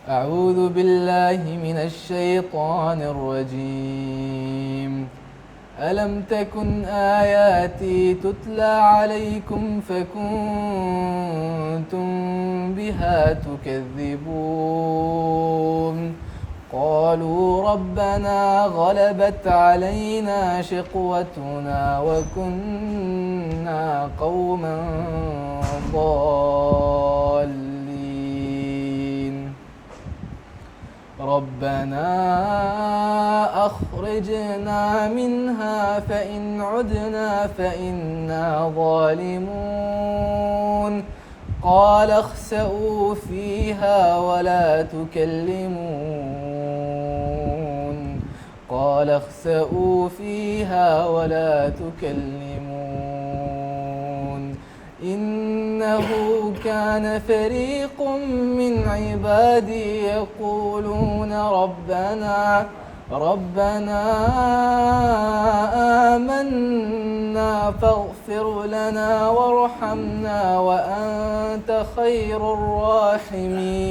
أعوذ بالله من الشيطان الرجيم. ألم تكن آياتي تتلى عليكم فكنتم بها تكذبون. قالوا ربنا غلبت علينا شقوتنا وكنا قوما ضالين. ربنا أخرجنا منها فإن عدنا فإنا ظالمون. قال اخسئوا فيها ولا تكلمون. قال اخسئوا فيها ولا تكلمون. إنه كان فريق من عبادي يقولون ربنا آمنا فاغفر لنا وارحمنا وأنت خير الراحمين.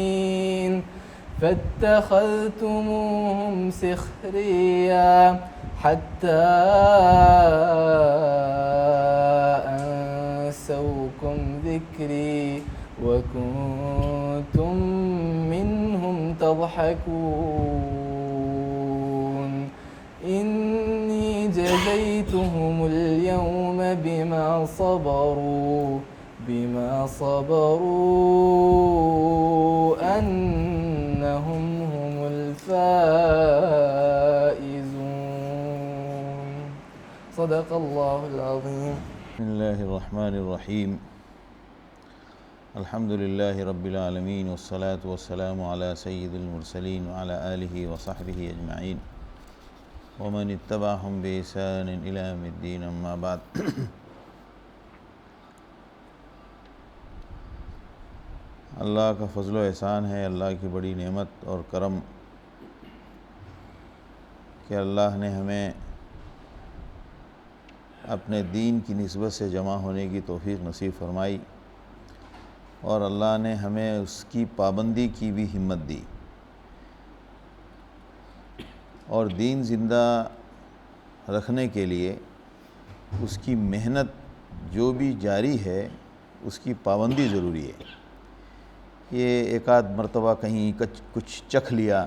فاتخذتموهم سخريا حتى أنسوكم ذكري وكنتم منهم تضحكون. إني جزيتهم اليوم بما صبروا أنهم هم الفائزون. صدق الله العظيم. بسم الله الرحمن الرحيم. الحمد لله رب العالمين والصلاة والسلام على سيد المرسلين وعلى آله وصحبه أجمعين ومن اتبعهم بإحسان إلى يوم الدين. أما بعد، اللہ کا فضل و احسان ہے، اللہ کی بڑی نعمت اور کرم کہ اللہ نے ہمیں اپنے دین کی نسبت سے جمع ہونے کی توفیق نصیب فرمائی، اور اللہ نے ہمیں اس کی پابندی کی بھی ہمت دی، اور دین زندہ رکھنے کے لیے اس کی محنت جو بھی جاری ہے اس کی پابندی ضروری ہے۔ یہ ایک آدھ مرتبہ کہیں کچھ چکھ لیا،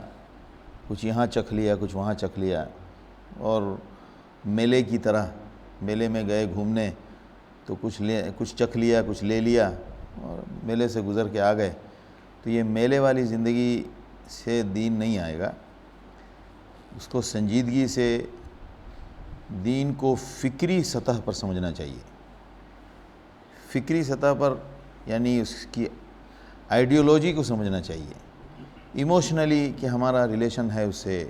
کچھ یہاں چکھ لیا، کچھ وہاں چکھ لیا، اور میلے کی طرح میلے میں گئے گھومنے تو کچھ چکھ لیا، کچھ لے لیا اور میلے سے گزر کے آ گئے، تو یہ میلے والی زندگی سے دین نہیں آئے گا۔ اس کو سنجیدگی سے دین کو فکری سطح پر سمجھنا چاہیے۔ فکری سطح پر یعنی اس کی آئیڈیولوجی کو سمجھنا چاہیے، ایموشنلی کہ ہمارا ریلیشن ہے، اس سے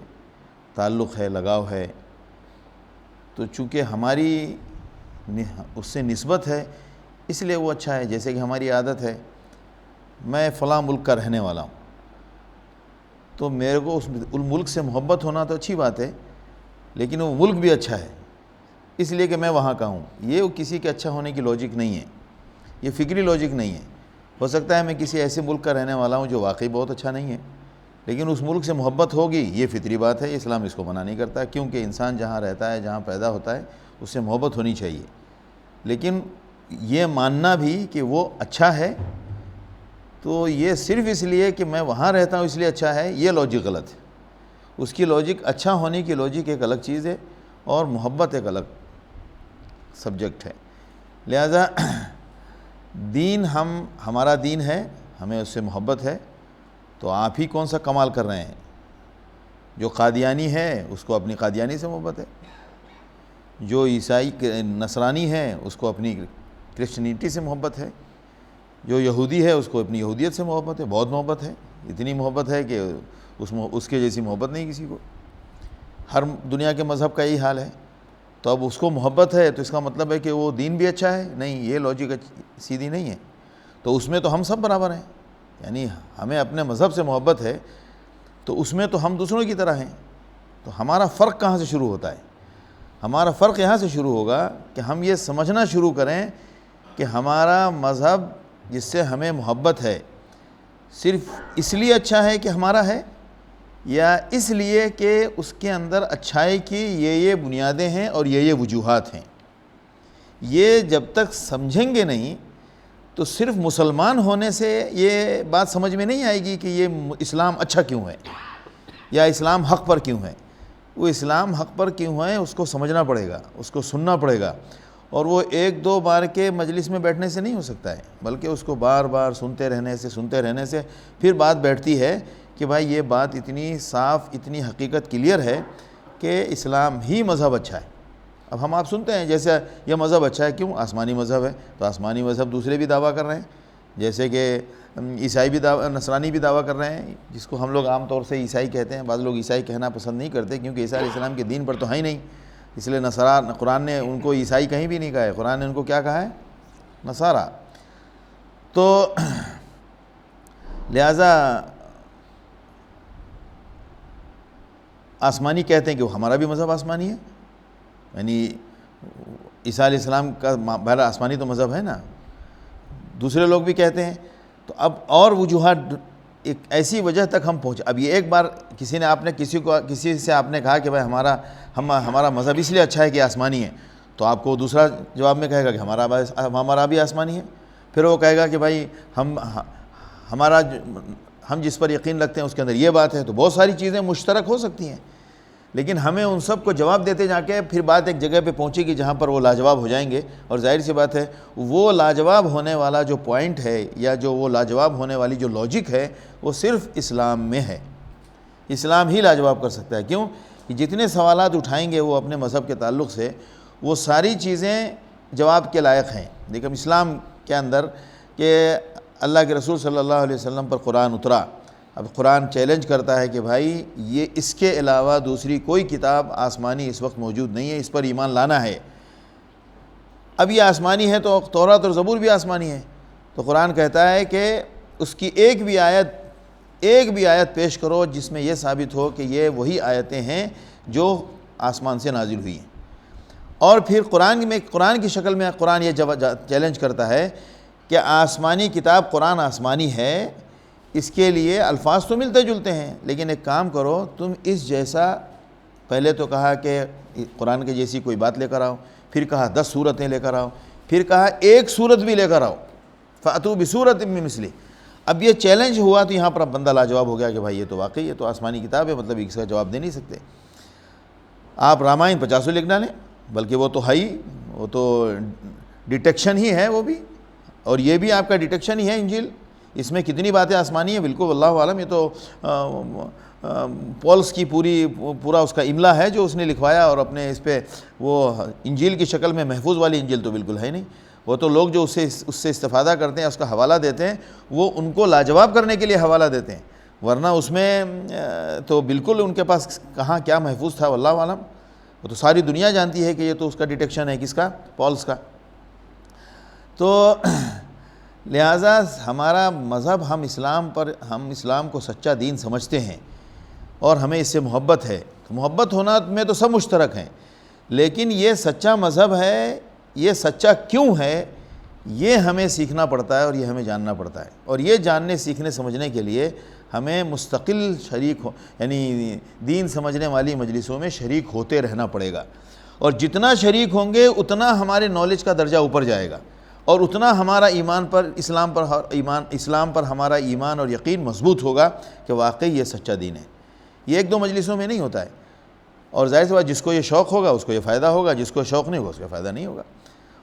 تعلق ہے، لگاؤ ہے، تو چونکہ ہماری اس سے نسبت ہے اس لیے وہ اچھا ہے۔ جیسے کہ ہماری عادت ہے، میں فلاں ملک کا رہنے والا ہوں، تو میرے کو اس ملک سے محبت ہونا تو اچھی بات ہے، لیکن وہ ملک بھی اچھا ہے اس لیے کہ میں وہاں کا ہوں، یہ کسی کے اچھا ہونے کی لاجک نہیں ہے، یہ فکری لاجک نہیں ہے۔ ہو سکتا ہے میں کسی ایسے ملک کا رہنے والا ہوں جو واقعی بہت اچھا نہیں ہے، لیکن اس ملک سے محبت ہوگی، یہ فطری بات ہے، اسلام اس کو منع نہیں کرتا، کیونکہ انسان جہاں رہتا ہے، جہاں پیدا ہوتا ہے، اس سے محبت ہونی چاہیے۔ لیکن یہ ماننا بھی کہ وہ اچھا ہے تو یہ صرف اس لیے کہ میں وہاں رہتا ہوں اس لیے اچھا ہے، یہ لاجک غلط ہے۔ اس کی لاجک، اچھا ہونے کی لاجک ایک الگ چیز ہے اور محبت ایک الگ سبجیکٹ ہے۔ لہذا دین ہمارا دین ہے، ہمیں اس سے محبت ہے، تو آپ ہی کون سا کمال کر رہے ہیں؟ جو قادیانی ہے اس کو اپنی قادیانی سے محبت ہے، جو عیسائی نصرانی ہے اس کو اپنی کرسچنیٹی سے محبت ہے، جو یہودی ہے اس کو اپنی یہودیت سے محبت ہے، بہت محبت ہے، اتنی محبت ہے کہ اس کے جیسی محبت نہیں کسی کو۔ ہر دنیا کے مذہب کا یہی حال ہے، تو اب اس کو محبت ہے تو اس کا مطلب ہے کہ وہ دین بھی اچھا ہے؟ نہیں، یہ لاجک سیدھی نہیں ہے۔ تو اس میں تو ہم سب برابر ہیں، یعنی ہمیں اپنے مذہب سے محبت ہے تو اس میں تو ہم دوسروں کی طرح ہیں، تو ہمارا فرق کہاں سے شروع ہوتا ہے؟ ہمارا فرق یہاں سے شروع ہوگا کہ ہم یہ سمجھنا شروع کریں کہ ہمارا مذہب جس سے ہمیں محبت ہے صرف اس لیے اچھا ہے کہ ہمارا ہے، یا اس لیے کہ اس کے اندر اچھائی کی یہ بنیادیں ہیں اور یہ وجوہات ہیں؟ یہ جب تک سمجھیں گے نہیں تو صرف مسلمان ہونے سے یہ بات سمجھ میں نہیں آئے گی کہ یہ اسلام اچھا کیوں ہے یا اسلام حق پر کیوں ہے۔ وہ اسلام حق پر کیوں ہے اس کو سمجھنا پڑے گا، اس کو سننا پڑے گا، اور وہ ایک دو بار کے مجلس میں بیٹھنے سے نہیں ہو سکتا ہے، بلکہ اس کو بار بار سنتے رہنے سے پھر بات بیٹھتی ہے کہ بھائی یہ بات اتنی صاف، اتنی حقیقت کلیئر ہے کہ اسلام ہی مذہب اچھا ہے۔ اب ہم آپ سنتے ہیں جیسے یہ مذہب اچھا ہے، کیوں؟ آسمانی مذہب ہے، تو آسمانی مذہب دوسرے بھی دعویٰ کر رہے ہیں، جیسے کہ عیسائی بھی نصرانی بھی دعویٰ کر رہے ہیں، جس کو ہم لوگ عام طور سے عیسائی کہتے ہیں۔ بعض لوگ عیسائی کہنا پسند نہیں کرتے کیونکہ عیسیٰ علیہ السلام کے دین پر تو ہے ہی نہیں، اس لیے قرآن نے ان کو عیسائی کہیں بھی نہیں کہا ہے، قرآن نے ان کو کیا کہا ہے؟ نصارہ۔ تو لہٰذا آسمانی کہتے ہیں کہ وہ ہمارا بھی مذہب آسمانی ہے، یعنی عیسیٰ علیہ السلام کا بہر آسمانی تو مذہب ہے نا، دوسرے لوگ بھی کہتے ہیں۔ تو اب اور وجوہات، ایک ایسی وجہ تک ہم پہنچے۔ اب یہ ایک بار کسی سے آپ نے کہا کہ بھائی ہمارا مذہب اس لیے اچھا ہے کہ آسمانی ہے، تو آپ کو دوسرا جواب میں کہے گا کہ ہمارا بھی آسمانی ہے۔ پھر وہ کہے گا کہ بھائی ہم جس پر یقین رکھتے ہیں اس کے اندر یہ بات ہے، تو بہت ساری چیزیں مشترک ہو سکتی ہیں، لیکن ہمیں ان سب کو جواب دیتے جا کے پھر بات ایک جگہ پہ پہنچے گی جہاں پر وہ لاجواب ہو جائیں گے، اور ظاہر سی بات ہے وہ لاجواب ہونے والا جو پوائنٹ ہے یا جو وہ لاجواب ہونے والی جو لاجک ہے وہ صرف اسلام میں ہے۔ اسلام ہی لاجواب کر سکتا ہے، کیوں کہ جتنے سوالات اٹھائیں گے وہ اپنے مذہب کے تعلق سے، وہ ساری چیزیں جواب کے لائق ہیں۔ لیکن اسلام کے اندر کہ اللہ کے رسول صلی اللہ علیہ وسلم پر قرآن اترا، اب قرآن چیلنج کرتا ہے کہ بھائی یہ اس کے علاوہ دوسری کوئی کتاب آسمانی اس وقت موجود نہیں ہے، اس پر ایمان لانا ہے۔ اب یہ آسمانی ہے تو تورات اور زبور بھی آسمانی ہے، تو قرآن کہتا ہے کہ اس کی ایک بھی آیت پیش کرو جس میں یہ ثابت ہو کہ یہ وہی آیتیں ہیں جو آسمان سے نازل ہوئی ہیں۔ اور پھر قرآن کی شکل میں قرآن یہ چیلنج کرتا ہے کہ آسمانی کتاب قرآن آسمانی ہے، اس کے لیے الفاظ تو ملتے جلتے ہیں، لیکن ایک کام کرو تم اس جیسا، پہلے تو کہا کہ قرآن کے جیسی کوئی بات لے کر آؤ، پھر کہا 10 سورتیں لے کر آؤ، پھر کہا ایک سورت بھی لے کر آؤ، فَأْتُوا بِسُورَةٍ مِّن مِّثْلِهِ۔ اب یہ چیلنج ہوا تو یہاں پر اب بندہ لاجواب ہو گیا کہ بھائی یہ تو واقعی یہ تو آسمانی کتاب ہے، مطلب اس کا جواب دے نہیں سکتے۔ آپ رامائن 50 لکھ ڈالیں، بلکہ وہ تو ہے ہی، وہ تو ڈیٹیکشن ہی ہے وہ بھی، اور یہ بھی آپ کا ڈیٹیکشن ہی ہے انجیل۔ اس میں کتنی باتیں آسمانی ہیں بالکل واللہ عالم، یہ تو پولس کی پورا اس کا املا ہے جو اس نے لکھوایا، اور اپنے اس پہ وہ انجیل کی شکل میں محفوظ والی انجیل تو بالکل ہے نہیں، وہ تو لوگ جو اس سے استفادہ کرتے ہیں، اس کا حوالہ دیتے ہیں، وہ ان کو لاجواب کرنے کے لیے حوالہ دیتے ہیں، ورنہ اس میں تو بالکل ان کے پاس کہاں کیا محفوظ تھا واللہ عالم۔ وہ تو ساری دنیا جانتی ہے کہ یہ تو اس کا ڈیٹیکشن ہے، کس کا؟ پولس کا۔ تو لہٰذا ہمارا مذہب، ہم اسلام کو سچا دین سمجھتے ہیں اور ہمیں اس سے محبت ہے، محبت ہونا میں تو سب مشترک ہیں، لیکن یہ سچا مذہب ہے، یہ سچا کیوں ہے، یہ ہمیں سیکھنا پڑتا ہے اور یہ ہمیں جاننا پڑتا ہے، اور یہ جاننے سیکھنے سمجھنے کے لیے ہمیں مستقل یعنی دین سمجھنے والی مجلسوں میں شریک ہوتے رہنا پڑے گا، اور جتنا شریک ہوں گے اتنا ہمارے نالج کا درجہ اوپر جائے گا، اور اتنا ہمارا اسلام پر ہمارا ایمان اور یقین مضبوط ہوگا کہ واقعی یہ سچا دین ہے۔ یہ ایک دو مجلسوں میں نہیں ہوتا ہے، اور ظاہر سی بات جس کو یہ شوق ہوگا اس کو یہ فائدہ ہوگا، جس کو شوق نہیں ہوگا اس کا فائدہ نہیں ہوگا۔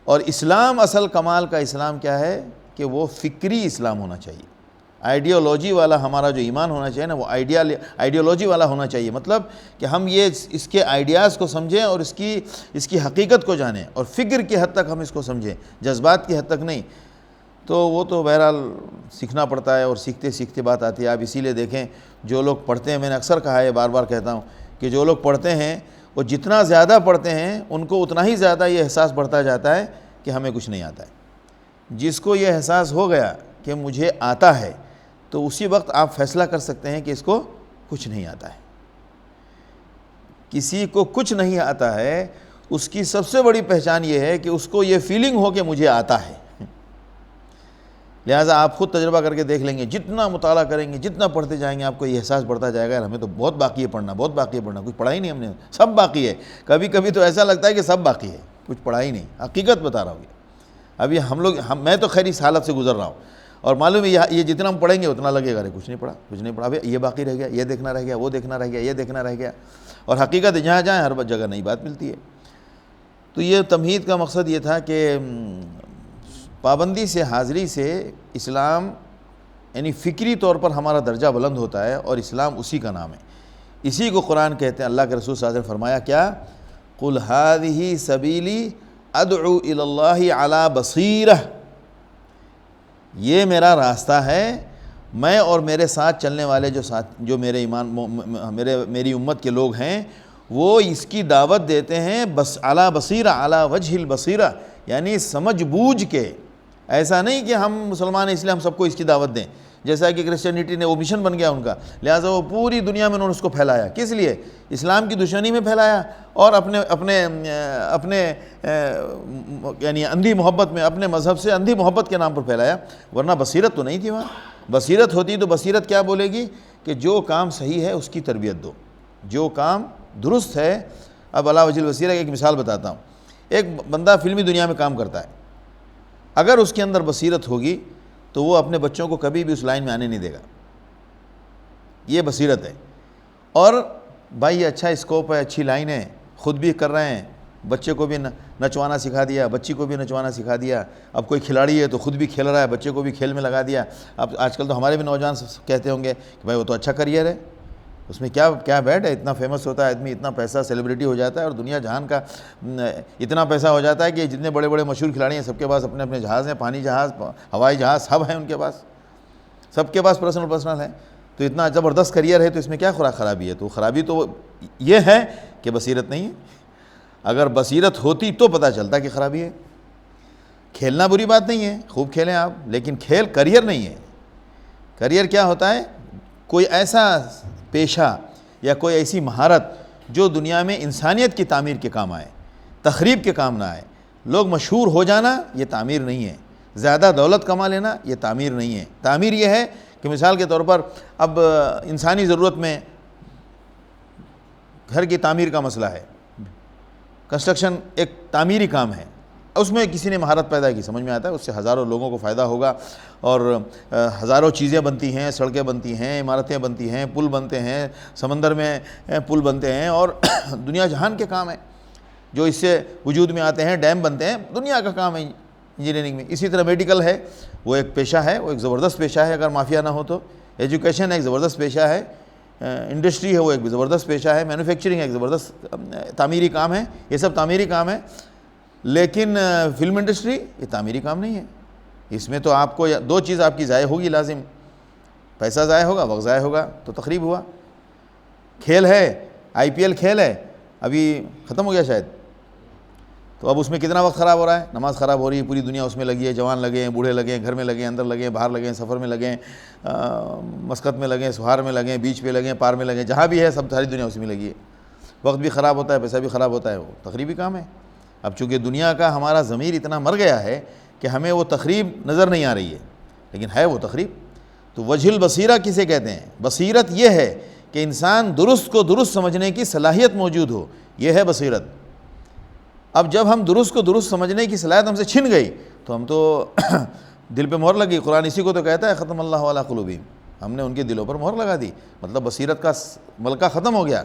اور اسلام، اصل کمال کا اسلام کیا ہے کہ وہ فکری اسلام ہونا چاہیے، آئیڈیالوجی والا ہمارا جو ایمان ہونا چاہیے نا، وہ آئیڈیالوجی والا ہونا چاہیے، مطلب کہ ہم اس کے آئیڈیاز کو سمجھیں اور اس کی حقیقت کو جانیں، اور فکر کی حد تک ہم اس کو سمجھیں، جذبات کی حد تک نہیں۔ تو وہ تو بہرحال سیکھنا پڑتا ہے، اور سیکھتے سیکھتے بات آتی ہے۔ آپ اسی لیے دیکھیں جو لوگ پڑھتے ہیں، میں نے اکثر کہا ہے، بار بار کہتا ہوں کہ جو لوگ پڑھتے ہیں وہ جتنا زیادہ پڑھتے ہیں ان کو اتنا ہی زیادہ یہ احساس بڑھتا جاتا ہے کہ ہمیں کچھ نہیں آتا ہے۔ جس کو یہ احساس ہو گیا کہ مجھے آتا ہے، تو اسی وقت آپ فیصلہ کر سکتے ہیں کہ اس کو کچھ نہیں آتا ہے۔ کسی کو کچھ نہیں آتا ہے، اس کی سب سے بڑی پہچان یہ ہے کہ اس کو یہ فیلنگ ہو کہ مجھے آتا ہے۔ لہٰذا آپ خود تجربہ کر کے دیکھ لیں گے، جتنا مطالعہ کریں گے، جتنا پڑھتے جائیں گے، آپ کو یہ احساس بڑھتا جائے گا، یار ہمیں تو بہت باقی ہے پڑھنا، بہت باقی ہے پڑھنا، کچھ پڑھا ہی نہیں ہم نے، سب باقی ہے۔ کبھی کبھی تو ایسا لگتا ہے کہ سب باقی ہے، کچھ پڑھا ہی نہیں۔ حقیقت بتا رہا ہوں، ابھی میں تو خیر اس حالت سے گزر رہا ہوں، اور معلوم ہے یہ جتنا ہم پڑھیں گے اتنا لگے گا، ارے کچھ نہیں پڑھا، کچھ نہیں پڑھا، ابھی یہ باقی رہ گیا، یہ دیکھنا رہ گیا، وہ دیکھنا رہ گیا، یہ دیکھنا رہ گیا، اور حقیقت جہاں جائیں ہر جگہ نئی بات ملتی ہے۔ تو یہ تمہید کا مقصد یہ تھا کہ پابندی سے، حاضری سے اسلام یعنی فکری طور پر ہمارا درجہ بلند ہوتا ہے، اور اسلام اسی کا نام ہے، اسی کو قرآن کہتے ہیں۔ اللہ کے رسول صلی اللہ علیہ وسلم نے فرمایا کیا؟ قُلْ هَذِهِ سَبِيلِي أَدْعُو إِلَى اللَّهِ عَلَى بَصِيرَةٍ، یہ میرا راستہ ہے، میں اور میرے ساتھ چلنے والے جو میری امت کے لوگ ہیں، وہ اس کی دعوت دیتے ہیں بس علی بصیرہ، علی وجہ البصیرہ، یعنی سمجھ بوجھ کے۔ ایسا نہیں کہ ہم مسلمان ہیں اس لیے ہم سب کو اس کی دعوت دیں، جیسا کہ کرسچینٹی نے وہ مشن بن گیا ان کا، لہٰذا وہ پوری دنیا میں انہوں نے اس کو پھیلایا۔ کس لیے؟ اسلام کی دشمنی میں پھیلایا، اور اپنے یعنی اندھی محبت میں، اپنے مذہب سے اندھی محبت کے نام پر پھیلایا، ورنہ بصیرت تو نہیں تھی وہاں۔ بصیرت ہوتی تو بصیرت کیا بولے گی کہ جو کام صحیح ہے اس کی تربیت دو، جو کام درست ہے۔ اب علی وجہ البصیرہ ایک مثال بتاتا ہوں۔ ایک بندہ فلمی دنیا میں کام کرتا ہے، اگر اس کے اندر بصیرت ہوگی تو وہ اپنے بچوں کو کبھی بھی اس لائن میں آنے نہیں دے گا، یہ بصیرت ہے۔ اور بھائی یہ اچھا اسکوپ ہے، اچھی لائن ہے، خود بھی کر رہے ہیں، بچے کو بھی نچوانا سکھا دیا، بچی کو بھی نچوانا سکھا دیا، اب کوئی کھلاڑی ہے تو خود بھی کھیل رہا ہے، بچے کو بھی کھیل میں لگا دیا۔ اب آج کل تو ہمارے بھی نوجوان کہتے ہوں گے کہ بھائی وہ تو اچھا کریئر ہے، اس میں کیا بیڈ ہے، اتنا فیمس ہوتا ہے آدمی، اتنا پیسہ، سیلیبریٹی ہو جاتا ہے، اور دنیا جہان کا اتنا پیسہ ہو جاتا ہے کہ جتنے بڑے بڑے مشہور کھلاڑی ہیں سب کے پاس اپنے اپنے جہاز ہیں، پانی جہاز، ہوائی جہاز، سب ہیں ان کے پاس، سب کے پاس پرسنل ہے۔ تو اتنا زبردست کریئر ہے تو اس میں کیا خرابی ہے؟ تو خرابی تو یہ ہے کہ بصیرت نہیں ہے۔ اگر بصیرت ہوتی تو پتہ چلتا کہ خرابی ہے۔ کھیلنا بری بات نہیں ہے، خوب کھیلیں آپ، لیکن کھیل کریئر نہیں ہے۔ کریئر کیا ہوتا ہے؟ کوئی ایسا پیشہ یا کوئی ایسی مہارت جو دنیا میں انسانیت کی تعمیر کے کام آئے، تخریب کے کام نہ آئے۔ لوگ مشہور ہو جانا یہ تعمیر نہیں ہے، زیادہ دولت کما لینا یہ تعمیر نہیں ہے۔ تعمیر یہ ہے کہ مثال کے طور پر اب انسانی ضرورت میں گھر کی تعمیر کا مسئلہ ہے، کنسٹرکشن ایک تعمیری کام ہے، اس میں کسی نے مہارت پیدا کی، سمجھ میں آتا ہے اس سے ہزاروں لوگوں کو فائدہ ہوگا، اور ہزاروں چیزیں بنتی ہیں، سڑکیں بنتی ہیں، عمارتیں بنتی ہیں، پل بنتے ہیں، سمندر میں پل بنتے ہیں، اور دنیا جہان کے کام ہیں جو اس سے وجود میں آتے ہیں، ڈیم بنتے ہیں، دنیا کا کام ہے انجینئرنگ میں۔ اسی طرح میڈیکل ہے، وہ ایک پیشہ ہے، وہ ایک زبردست پیشہ ہے اگر مافیا نہ ہو تو۔ ایجوکیشن ایک زبردست پیشہ ہے، انڈسٹری ہے وہ ایک زبردست پیشہ ہے، مینوفیکچرنگ ایک زبردست تعمیری کام ہے، یہ سب تعمیری کام ہے۔ لیکن فلم انڈسٹری یہ تعمیری کام نہیں ہے، اس میں تو آپ کو دو چیز آپ کی ضائع ہوگی لازم، پیسہ ضائع ہوگا، وقت ضائع ہوگا، تو تقریب ہوا۔ کھیل ہے، IPL کھیل ہے، ابھی ختم ہو گیا شاید، تو اب اس میں کتنا وقت خراب ہو رہا ہے، نماز خراب ہو رہی ہے، پوری دنیا اس میں لگی ہے، جوان لگے ہیں، بوڑھے لگے ہیں، گھر میں لگے ہیں، اندر لگے ہیں، باہر لگے ہیں، سفر میں لگے ہیں، مسقط میں لگے ہیں، سہار میں لگے ہیں، بیچ پہ لگے ہیں، پار میں لگے ہیں، جہاں بھی ہے سب ساری دنیا اسی میں لگی ہے، وقت بھی خراب ہوتا ہے، پیسہ بھی خراب ہوتا ہے، وہ تقریبی کام ہے۔ اب چونکہ دنیا کا ہمارا ضمیر اتنا مر گیا ہے کہ ہمیں وہ تقریب نظر نہیں آ رہی ہے، لیکن ہے وہ تقریب۔ تو وجہ البصیرہ کسے کہتے ہیں؟ بصیرت یہ ہے کہ انسان درست کو درست سمجھنے کی صلاحیت موجود ہو، یہ ہے بصیرت۔ اب جب ہم درست کو درست سمجھنے کی صلاحیت ہم سے چھن گئی تو ہم تو دل پہ مہر لگی، قرآن اسی کو تو کہتا ہے ختم اللہ علی قلوبہم، ہم نے ان کے دلوں پر مہر لگا دی، مطلب بصیرت کا ملکہ ختم ہو گیا۔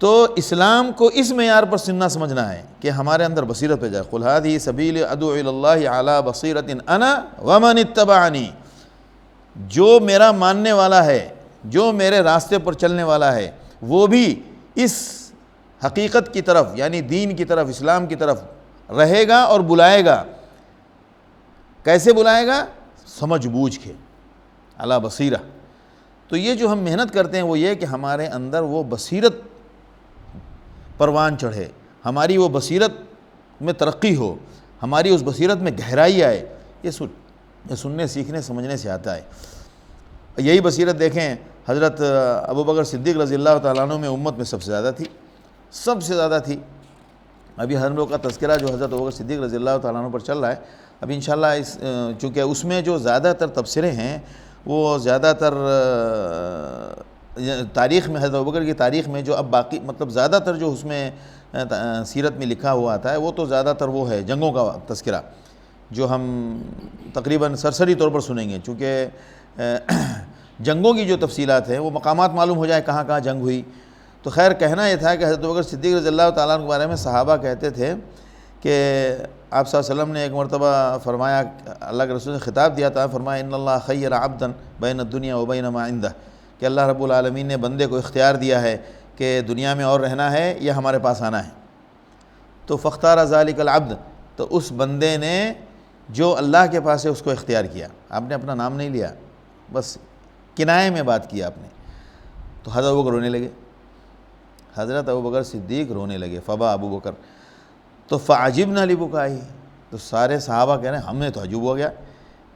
تو اسلام کو اس معیار پر سننا سمجھنا ہے کہ ہمارے اندر بصیرت پہ جائے۔ قل هذه سبیل ادعو الی اللہ علی بصیرۃ انا ومن اتبعنی، جو میرا ماننے والا ہے، جو میرے راستے پر چلنے والا ہے، وہ بھی اس حقیقت کی طرف یعنی دین کی طرف، اسلام کی طرف رہے گا اور بلائے گا۔ کیسے بلائے گا؟ سمجھ بوجھ کے، علی بصیرہ۔ تو یہ جو ہم محنت کرتے ہیں وہ یہ کہ ہمارے اندر وہ بصیرت پروان چڑھے، ہماری وہ بصیرت میں ترقی ہو، ہماری اس بصیرت میں گہرائی آئے۔ یہ سننے، سیکھنے، سمجھنے سے آتا ہے۔ یہی بصیرت دیکھیں حضرت ابوبکر صدیق رضی اللہ تعالیٰ عنہ میں امت میں سب سے زیادہ تھی، سب سے زیادہ تھی۔ ابھی ہم لوگ کا تذکرہ جو حضرت ابوبکر صدیق رضی اللہ تعالیٰ عنہ پر چل رہا ہے، اب انشاءاللہ چونکہ اس میں جو زیادہ تر تبصرے ہیں وہ زیادہ تر تاریخ میں، حضرت ابوبکر کی تاریخ میں جو اب باقی مطلب زیادہ تر جو اس میں سیرت میں لکھا ہوا آتا ہے وہ تو زیادہ تر وہ ہے جنگوں کا تذکرہ، جو ہم تقریباً سرسری طور پر سنیں گے، چونکہ جنگوں کی جو تفصیلات ہیں وہ مقامات معلوم ہو جائے کہاں کہاں جنگ ہوئی۔ تو خیر کہنا یہ تھا کہ حضرت ابوبکر صدیق رضی اللہ تعالیٰ عنہ کے بارے میں صحابہ کہتے تھے کہ آپ صلی اللہ علیہ وسلم نے ایک مرتبہ فرمایا، اللہ کے رسول نے خطاب دیا تھا، فرمایا ان اللہ خیر عبدا بین الدنیا و بین ما عندہ، کہ اللہ رب العالمین نے بندے کو اختیار دیا ہے کہ دنیا میں اور رہنا ہے یا ہمارے پاس آنا ہے۔ تو فاختار ذلک العبد، تو اس بندے نے جو اللہ کے پاس ہے اس کو اختیار کیا۔ آپ نے اپنا نام نہیں لیا، بس کنایے میں بات کیا آپ نے۔ تو حضرت ابوبکر رونے لگے، حضرت ابوبکر صدیق رونے لگے، فبا ابو بکر، تو فعجبنا لبکائہ، تو سارے صحابہ کہہ رہے ہیں ہمیں تو عجب ہو گیا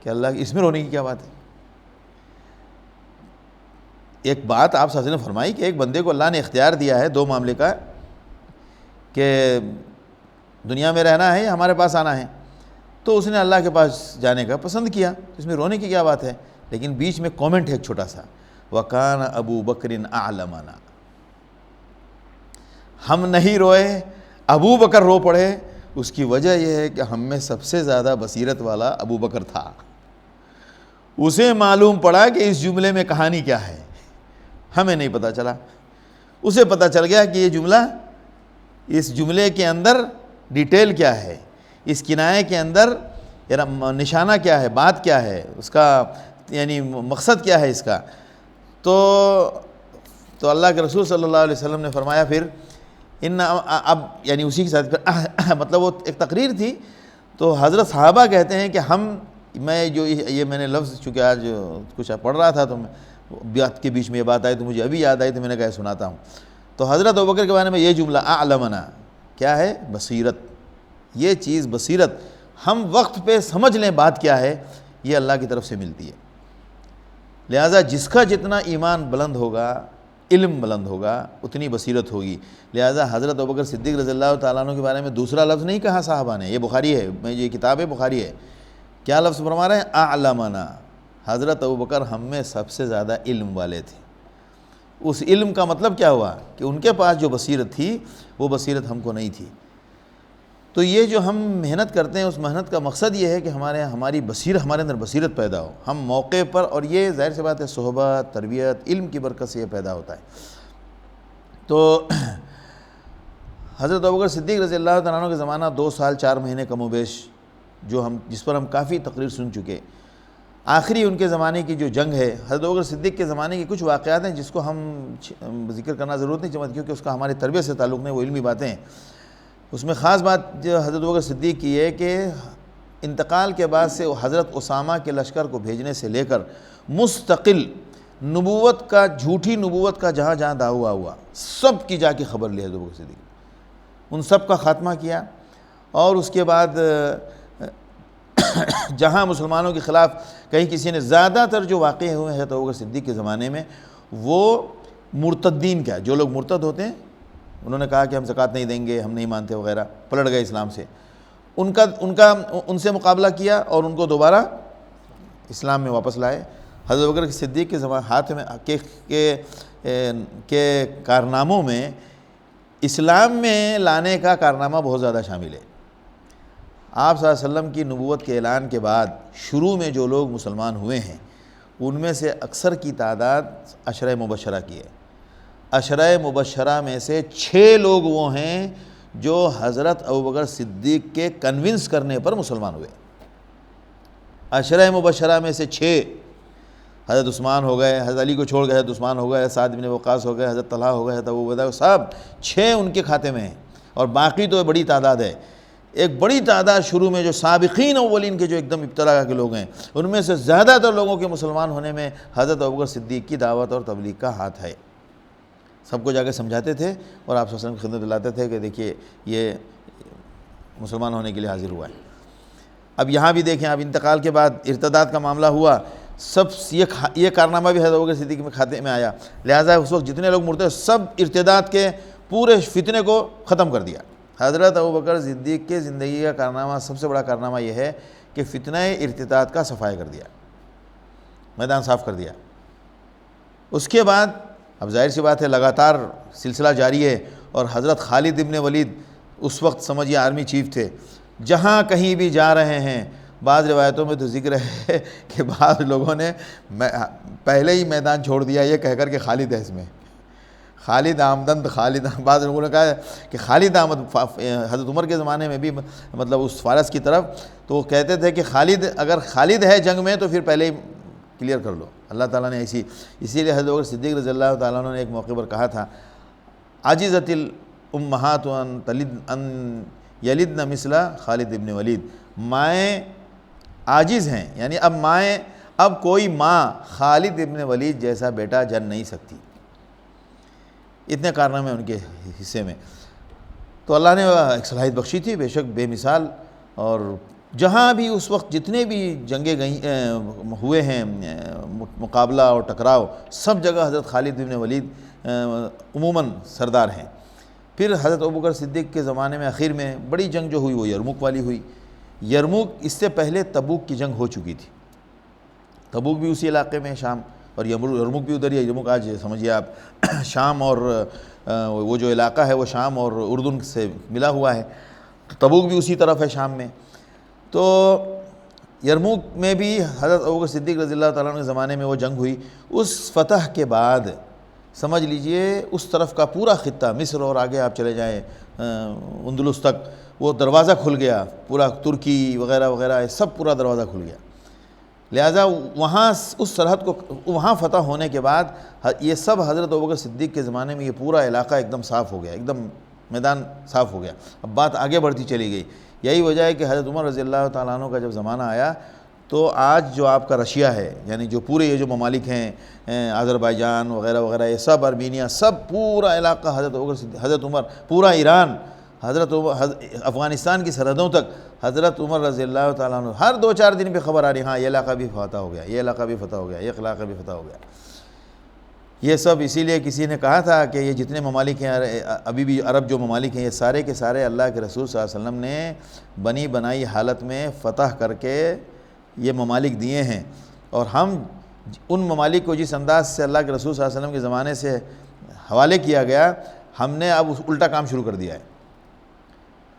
کہ اللہ اس میں رونے کی کیا بات ہے۔ ایک بات آپ صلی اللہ علیہ وسلم نے فرمائی کہ ایک بندے کو اللہ نے اختیار دیا ہے دو معاملے کا، کہ دنیا میں رہنا ہے یا ہمارے پاس آنا ہے، تو اس نے اللہ کے پاس جانے کا پسند کیا، اس میں رونے کی کیا بات ہے۔ لیکن بیچ میں کومنٹ ہے ایک چھوٹا سا، وَكَانَ أَبُو بَكْرٍ أَعْلَمَنَا، ہم نہیں روئے، ابو بکر رو پڑے، اس کی وجہ یہ ہے کہ ہم میں سب سے زیادہ بصیرت والا ابو بکر تھا، اسے معلوم پڑا کہ اس جملے میں کہانی کیا ہے، ہمیں نہیں پتہ چلا، اسے پتہ چل گیا کہ یہ جملہ، اس جملے کے اندر ڈیٹیل کیا ہے، اس کنایے کے اندر نشانہ کیا ہے، بات کیا ہے، اس کا یعنی مقصد کیا ہے اس کا۔ تو اللہ کے رسول صلی اللہ علیہ وسلم نے فرمایا پھر اب یعنی اسی کے ساتھ پھر مطلب وہ ایک تقریر تھی، تو حضرت صحابہ کہتے ہیں کہ میں نے لفظ چونکہ آج کچھ پڑھ رہا تھا تو بات کے بیچ میں یہ بات آئی تو مجھے ابھی یاد آئی تو میں نے کہا سناتا ہوں۔ تو حضرت ابوبکر کے بارے میں یہ جملہ اعلمنا کیا ہے، بصیرت، یہ چیز بصیرت، ہم وقت پہ سمجھ لیں بات کیا ہے، یہ اللہ کی طرف سے ملتی ہے۔ لہٰذا جس کا جتنا ایمان بلند ہوگا، علم بلند ہوگا، اتنی بصیرت ہوگی۔ لہٰذا حضرت ابوبکر صدیق رضی اللہ تعالیٰ عنہ کے بارے میں دوسرا لفظ نہیں کہا صحابہ نے، یہ بخاری ہے، یہ کتاب ہے بخاری ہے، کیا لفظ فرما رہے ہیں، اعلمنا، حضرت ابوبکر ہم میں سب سے زیادہ علم والے تھے۔ اس علم کا مطلب کیا ہوا کہ ان کے پاس جو بصیرت تھی وہ بصیرت ہم کو نہیں تھی۔ تو یہ جو ہم محنت کرتے ہیں اس محنت کا مقصد یہ ہے کہ ہمارے اندر بصیرت پیدا ہو، ہم موقع پر، اور یہ ظاہر سی بات ہے صحبت، تربیت، علم کی برکت سے یہ پیدا ہوتا ہے۔ تو حضرت ابوبکر صدیق رضی اللہ تعالیٰ عنہ کے زمانہ 2 سال 4 مہینے کم و بیش جس پر ہم کافی تقریر سن چکے۔ آخری ان کے زمانے کی جو جنگ ہے، حضرت ابوبکر صدیق کے زمانے کی کچھ واقعات ہیں جس کو ہم ذکر کرنا ضرورت نہیں چاہتے کیونکہ اس کا ہماری تربیت سے تعلق نہیں، وہ علمی باتیں ہیں۔ اس میں خاص بات جو حضرت ابوبکر صدیق کی ہے کہ انتقال کے بعد سے وہ حضرت اسامہ کے لشکر کو بھیجنے سے لے کر مستقل نبوت کا، جھوٹی نبوت کا جہاں جہاں دعویٰ ہوا، سب کی جا کے خبر لی حضرت ابوبکر صدیق، ان سب کا خاتمہ کیا۔ اور اس کے بعد جہاں مسلمانوں کے خلاف کہیں کسی نے، زیادہ تر جو واقعے ہوئے ہیں حضرت ابوبکر صدیق کے زمانے میں، وہ مرتدین کا، جو لوگ مرتد ہوتے ہیں، انہوں نے کہا کہ ہم زکوٰۃ نہیں دیں گے، ہم نہیں مانتے وغیرہ، پلٹ گئے اسلام سے، ان سے مقابلہ کیا اور ان کو دوبارہ اسلام میں واپس لائے۔ حضرت ابوبکر صدیق کے ہاتھ میں کے کارناموں میں اسلام میں لانے کا کارنامہ بہت زیادہ شامل ہے۔ آپ صلی اللہ علیہ وسلم کی نبوت کے اعلان کے بعد شروع میں جو لوگ مسلمان ہوئے ہیں ان میں سے اکثر کی تعداد عشرہ مبشرہ کی ہے۔ عشرہ مبشرہ میں سے 6 لوگ وہ ہیں جو حضرت ابوبکر صدیق کے کنونس کرنے پر مسلمان ہوئے۔ عشرہ مبشرہ میں سے 6، حضرت عثمان ہو گئے، حضرت علی کو چھوڑ گئے حضرت عثمان ہو گئے، سعد بن وقاص ہو گئے، حضرت طلحہ ہو گئے، حضرت ابو عبیدہ، سب 6 ان کے کھاتے میں ہیں، اور باقی تو بڑی تعداد ہے۔ ایک بڑی تعداد شروع میں جو سابقین اولین کے جو ایک دم ابتدا کے لوگ ہیں، ان میں سے زیادہ تر لوگوں کے مسلمان ہونے میں حضرت ابوبکر صدیق کی دعوت اور تبلیغ کا ہاتھ ہے۔ سب کو جا کے سمجھاتے تھے اور آپ صلی اللہ علیہ وسلم کی خدمت دلاتے تھے کہ دیکھیے یہ مسلمان ہونے کے لیے حاضر ہوا ہے۔ اب یہاں بھی دیکھیں، اب انتقال کے بعد ارتداد کا معاملہ ہوا، سب یہ کارنامہ بھی حضرت ابوبکر صدیق میں کھاتے میں آیا، لہٰذا اس وقت جتنے لوگ مرتد سب ارتداد کے پورے فتنے کو ختم کر دیا۔ حضرت ابوبکر صدیق کے زندگی کا کارنامہ، سب سے بڑا کارنامہ یہ ہے کہ فتنہ ارتداد کا صفائی کر دیا، میدان صاف کر دیا۔ اس کے بعد اب ظاہر سی بات ہے لگاتار سلسلہ جاری ہے، اور حضرت خالد ابن ولید اس وقت سمجھیے آرمی چیف تھے، جہاں کہیں بھی جا رہے ہیں، بعض روایتوں میں تو ذکر ہے کہ بعض لوگوں نے پہلے ہی میدان چھوڑ دیا یہ کہہ کر کہ خالد ہے اس میں، خالد آمدن، خالد، بعض لوگوں نے کہا کہ خالد آمد، حضرت عمر کے زمانے میں بھی مطلب اس فارس کی طرف تو وہ کہتے تھے کہ خالد، اگر خالد ہے جنگ میں تو پھر پہلے ہی کلیئر کر لو۔ اللہ تعالیٰ نے اسی لیے حضرت بکر صدیق رضی اللہ تعالیٰ عنہ نے ایک موقع پر کہا تھا، عاجزت الامہات ان یلدن مثل خالد ابن ولید، مائیں عاجز ہیں، یعنی اب کوئی ماں خالد ابن ولید جیسا بیٹا جن نہیں سکتی، اتنے کارنامے ان کے حصے میں۔ تو اللہ نے ایک صلاحیت بخشی تھی بے شک بے مثال، اور جہاں بھی اس وقت جتنے بھی جنگیں ہوئے ہیں، مقابلہ اور ٹکراؤ، سب جگہ حضرت خالد ابن ولید عموماً سردار ہیں۔ پھر حضرت ابوبکر صدیق کے زمانے میں آخر میں بڑی جنگ جو ہوئی وہ یرموک والی ہوئی۔ یرموک اس سے پہلے تبوک کی جنگ ہو چکی تھی، تبوک بھی اسی علاقے میں شام، اور یرموک بھی ادھر ہی ہے۔ یرموک آج سمجھیے آپ شام اور وہ جو علاقہ ہے وہ شام اور اردن سے ملا ہوا ہے، تبوک بھی اسی طرف ہے شام میں۔ تو یرموک میں بھی حضرت ابوبکر صدیق رضی اللہ تعالیٰ عنہ کے زمانے میں وہ جنگ ہوئی۔ اس فتح کے بعد سمجھ لیجئے اس طرف کا پورا خطہ، مصر اور آگے آپ چلے جائیں اندلس تک، وہ دروازہ کھل گیا، پورا ترکی وغیرہ وغیرہ سب پورا دروازہ کھل گیا۔ لہٰذا وہاں اس سرحد کو وہاں فتح ہونے کے بعد یہ سب حضرت ابوبکر صدیق کے زمانے میں یہ پورا علاقہ ایک دم صاف ہو گیا، ایک دم میدان صاف ہو گیا۔ اب بات آگے بڑھتی چلی گئی۔ یہی وجہ ہے کہ حضرت عمر رضی اللہ تعالیٰ عنہ کا جب زمانہ آیا تو آج جو آپ کا رشیا ہے، یعنی جو پورے یہ جو ممالک ہیں، آذربائیجان وغیرہ وغیرہ، یہ سب ارمینیا، سب پورا علاقہ حضرت عمر، پورا ایران، افغانستان کی سرحدوں تک حضرت عمر رضی اللہ تعالیٰ عنہ ہر 2-4 دن پہ خبر آ رہی، ہاں یہ علاقہ بھی فتح ہو گیا، یہ علاقہ بھی فتح ہو گیا، یہ علاقہ بھی فتح ہو گیا۔ یہ سب اسی لیے کسی نے کہا تھا کہ یہ جتنے ممالک ہیں ابھی بھی عرب جو ممالک ہیں، یہ سارے کے سارے اللہ کے رسول صلی اللہ علیہ وسلم نے بنی بنائی حالت میں فتح کر کے یہ ممالک دیے ہیں، اور ہم ان ممالک کو جس انداز سے اللہ کے رسول صلی اللہ علیہ وسلم کے زمانے سے حوالے کیا گیا، ہم نے اب الٹا کام شروع کر دیا ہے،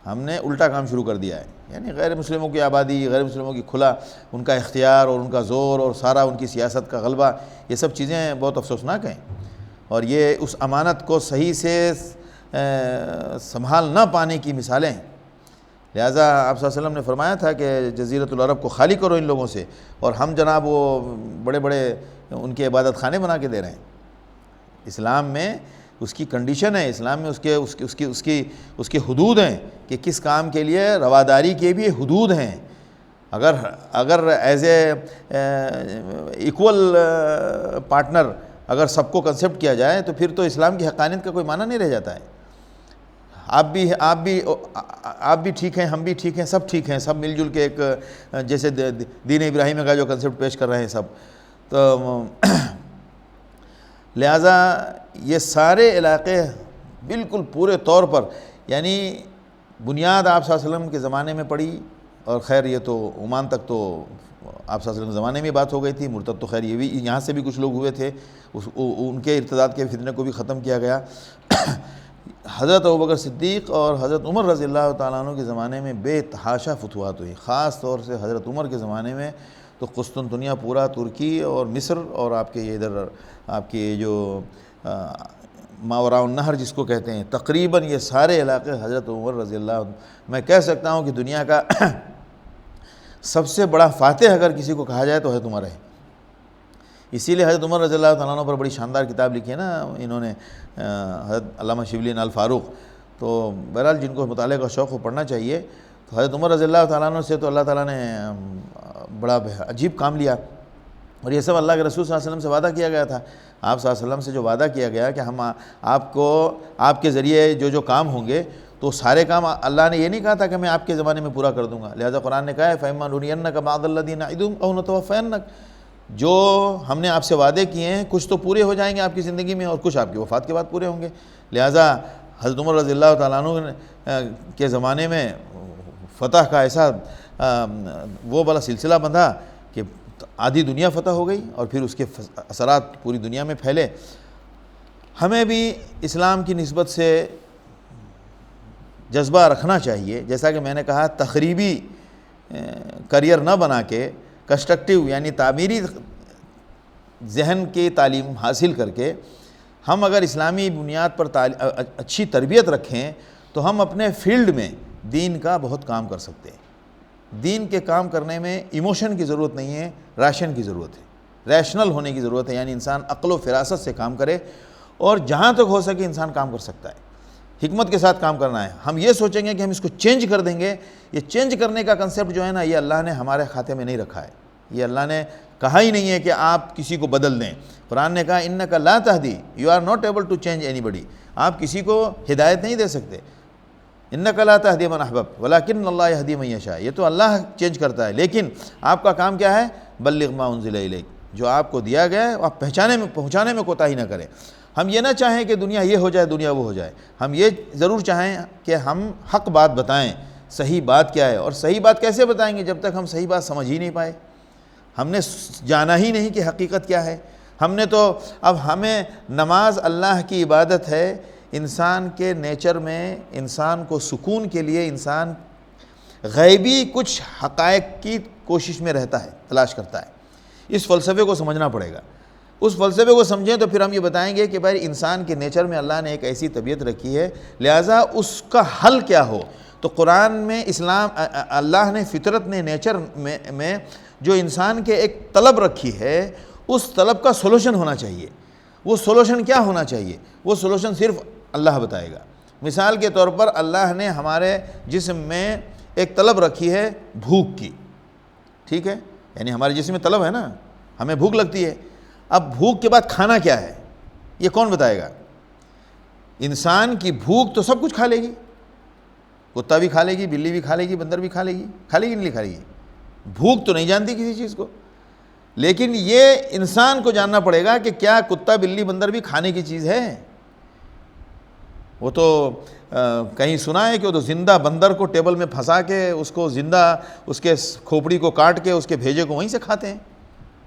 ہم نے الٹا کام شروع کر دیا ہے، یعنی غیر مسلموں کی آبادی، غیر مسلموں کی کھلا ان کا اختیار اور ان کا زور اور سارا ان کی سیاست کا غلبہ، یہ سب چیزیں بہت افسوسناک ہیں، اور یہ اس امانت کو صحیح سے سنبھال نہ پانے کی مثالیں ہیں۔ لہٰذا آپ صلی اللہ علیہ وسلم نے فرمایا تھا کہ جزیرۃ العرب کو خالی کرو ان لوگوں سے، اور ہم جناب وہ بڑے بڑے ان کے عبادت خانے بنا کے دے رہے ہیں۔ اسلام میں اس کی کنڈیشن ہے، اسلام میں اس کے حدود ہیں کہ کس کام کے لیے رواداری کے بھی حدود ہیں۔ اگر ایز اے ایکول پارٹنر اگر سب کو کنسیپٹ کیا جائے تو پھر تو اسلام کی حقانیت کا کوئی معنی نہیں رہ جاتا ہے۔ آپ بھی ٹھیک ہیں، ہم بھی ٹھیک ہیں، سب ٹھیک ہیں، سب مل جل کے ایک جیسے دین ابراہیم کا جو کنسیپٹ پیش کر رہے ہیں سب، تو لہٰذا یہ سارے علاقے بالکل پورے طور پر، یعنی بنیاد آپ صلی اللہ علیہ وسلم کے زمانے میں پڑی، اور خیر یہ تو عمان تک تو آپ صلی اللہ علیہ وسلم کے زمانے میں بات ہو گئی تھی، مرتد تو خیر یہ بھی یہاں سے بھی کچھ لوگ ہوئے تھے، ان کے ارتداد کے فتنے کو بھی ختم کیا گیا۔ حضرت ابوبکر صدیق اور حضرت عمر رضی اللہ تعالیٰ عنہ کے زمانے میں بے تحاشا فتوحات ہوئی، خاص طور سے حضرت عمر کے زمانے میں تو قسطنطنیہ پورا، ترکی اور مصر، اور آپ کے یہ ادھر آپ کے جو ماوراء النہر جس کو کہتے ہیں، تقریباً یہ سارے علاقے حضرت عمر رضی اللہ عنہ، میں کہہ سکتا ہوں کہ دنیا کا سب سے بڑا فاتح اگر کسی کو کہا جائے تو حضرت عمر ہے۔ اسی لیے حضرت عمر رضی اللہ تعالیٰ عنہ پر بڑی شاندار کتاب لکھی ہے نا انہوں نے، حضرت علامہ شبلی نال فاروق، تو بہرحال جن کو مطالعے کا شوق ہو پڑھنا چاہیے۔ تو حضرت عمر رضی اللہ تعالیٰ عنہ سے تو اللہ تعالیٰ نے بڑا عجیب کام لیا، اور یہ سب اللہ کے رسول صلی اللہ علیہ وسلم سے وعدہ کیا گیا تھا۔ آپ صلی اللہ علیہ وسلم سے جو وعدہ کیا گیا کہ ہم آپ کو آپ کے ذریعے جو کام ہوں گے تو سارے کام اللہ نے یہ نہیں کہا تھا کہ میں آپ کے زمانے میں پورا کر دوں گا، لہذا قرآن نے کہا ہے فَإِمَّا نُرِيَنَّكَ بَعْضَ الَّذِي نَعِدُهُمْ أَوْ نَتَوَفَّيَنَّكَ، جو ہم نے آپ سے وعدے کیے ہیں کچھ تو پورے ہو جائیں گے آپ کی زندگی میں، اور کچھ آپ کی وفات کے بعد پورے ہوں گے۔ لہذا حضرت عمر رضی اللہ تعالیٰ عنہ کے زمانے میں فتح کا ایسا وہ والا سلسلہ بندھا کہ آدھی دنیا فتح ہو گئی اور پھر اس کے اثرات پوری دنیا میں پھیلے۔ ہمیں بھی اسلام کی نسبت سے جذبہ رکھنا چاہیے، جیسا کہ میں نے کہا تخریبی کریئر نہ بنا کے کنسٹرکٹیو یعنی تعمیری ذہن کی تعلیم حاصل کر کے ہم اگر اسلامی بنیاد پر اچھی تربیت رکھیں تو ہم اپنے فیلڈ میں دین کا بہت کام کر سکتے ہیں۔ دین کے کام کرنے میں ایموشن کی ضرورت نہیں ہے، ریشن کی ضرورت ہے، ریشنل ہونے کی ضرورت ہے، یعنی انسان عقل و فراست سے کام کرے اور جہاں تک ہو سکے انسان کام کر سکتا ہے، حکمت کے ساتھ کام کرنا ہے۔ ہم یہ سوچیں گے کہ ہم اس کو چینج کر دیں گے، یہ چینج کرنے کا کنسیپٹ جو ہے نا، یہ اللہ نے ہمارے کھاتے میں نہیں رکھا ہے، یہ اللہ نے کہا ہی نہیں ہے کہ آپ کسی کو بدل دیں۔ قرآن نے کہا انک لا تہدی، you are not able to change anybody, آپ کسی کو ہدایت نہیں دے سکتے۔ انک لا تہدی من احببت ولکن اللہ یہدی من یشاء، یہ تو اللہ چینج کرتا ہے، لیکن آپ کا کام کیا ہے؟ بلغ ما انزل الیک، جو آپ کو دیا گیا ہے آپ پہنچانے میں کوتاہی نہ کریں۔ ہم یہ نہ چاہیں کہ دنیا یہ ہو جائے دنیا وہ ہو جائے، ہم یہ ضرور چاہیں کہ ہم حق بات بتائیں، صحیح بات کیا ہے، اور صحیح بات کیسے بتائیں گے جب تک ہم صحیح بات سمجھ ہی نہیں پائے، ہم نے جانا ہی نہیں کہ حقیقت کیا ہے۔ ہم نے تو اب ہمیں نماز اللہ کی عبادت ہے، انسان کے نیچر میں انسان کو سکون کے لیے انسان غیبی کچھ حقائق کی کوشش میں رہتا ہے، تلاش کرتا ہے۔ اس فلسفے کو سمجھنا پڑے گا۔ اس فلسفے کو سمجھیں تو پھر ہم یہ بتائیں گے کہ بھائی انسان کے نیچر میں اللہ نے ایک ایسی طبیعت رکھی ہے، لہٰذا اس کا حل کیا ہو۔ تو قرآن میں اللہ نے فطرت نے نیچر میں جو انسان کے ایک طلب رکھی ہے، اس طلب کا سولوشن ہونا چاہیے۔ وہ سولوشن کیا ہونا چاہیے؟ وہ سولوشن صرف اللہ بتائے گا۔ مثال کے طور پر اللہ نے ہمارے جسم میں ایک طلب رکھی ہے بھوک کی، ٹھیک ہے، یعنی ہمارے جسم میں طلب ہے نا، ہمیں بھوک لگتی ہے۔ اب بھوک کے بعد کھانا کیا ہے یہ کون بتائے گا؟ انسان کی بھوک تو سب کچھ کھا لے گی، کتا بھی کھا لے گی، بلی بھی کھا لے گی، بندر بھی کھا لے گی نہیں کھا لے گی، بھوک تو نہیں جانتی کسی چیز کو۔ لیکن یہ انسان کو جاننا پڑے گا کہ کیا کتا بلی بندر بھی کھانے کی چیز ہے؟ وہ تو کہیں سنا ہے کہ وہ تو زندہ بندر کو ٹیبل میں پھنسا کے اس کو زندہ اس کے کھوپڑی کو کاٹ کے اس کے بھیجے کو وہیں سے کھاتے ہیں۔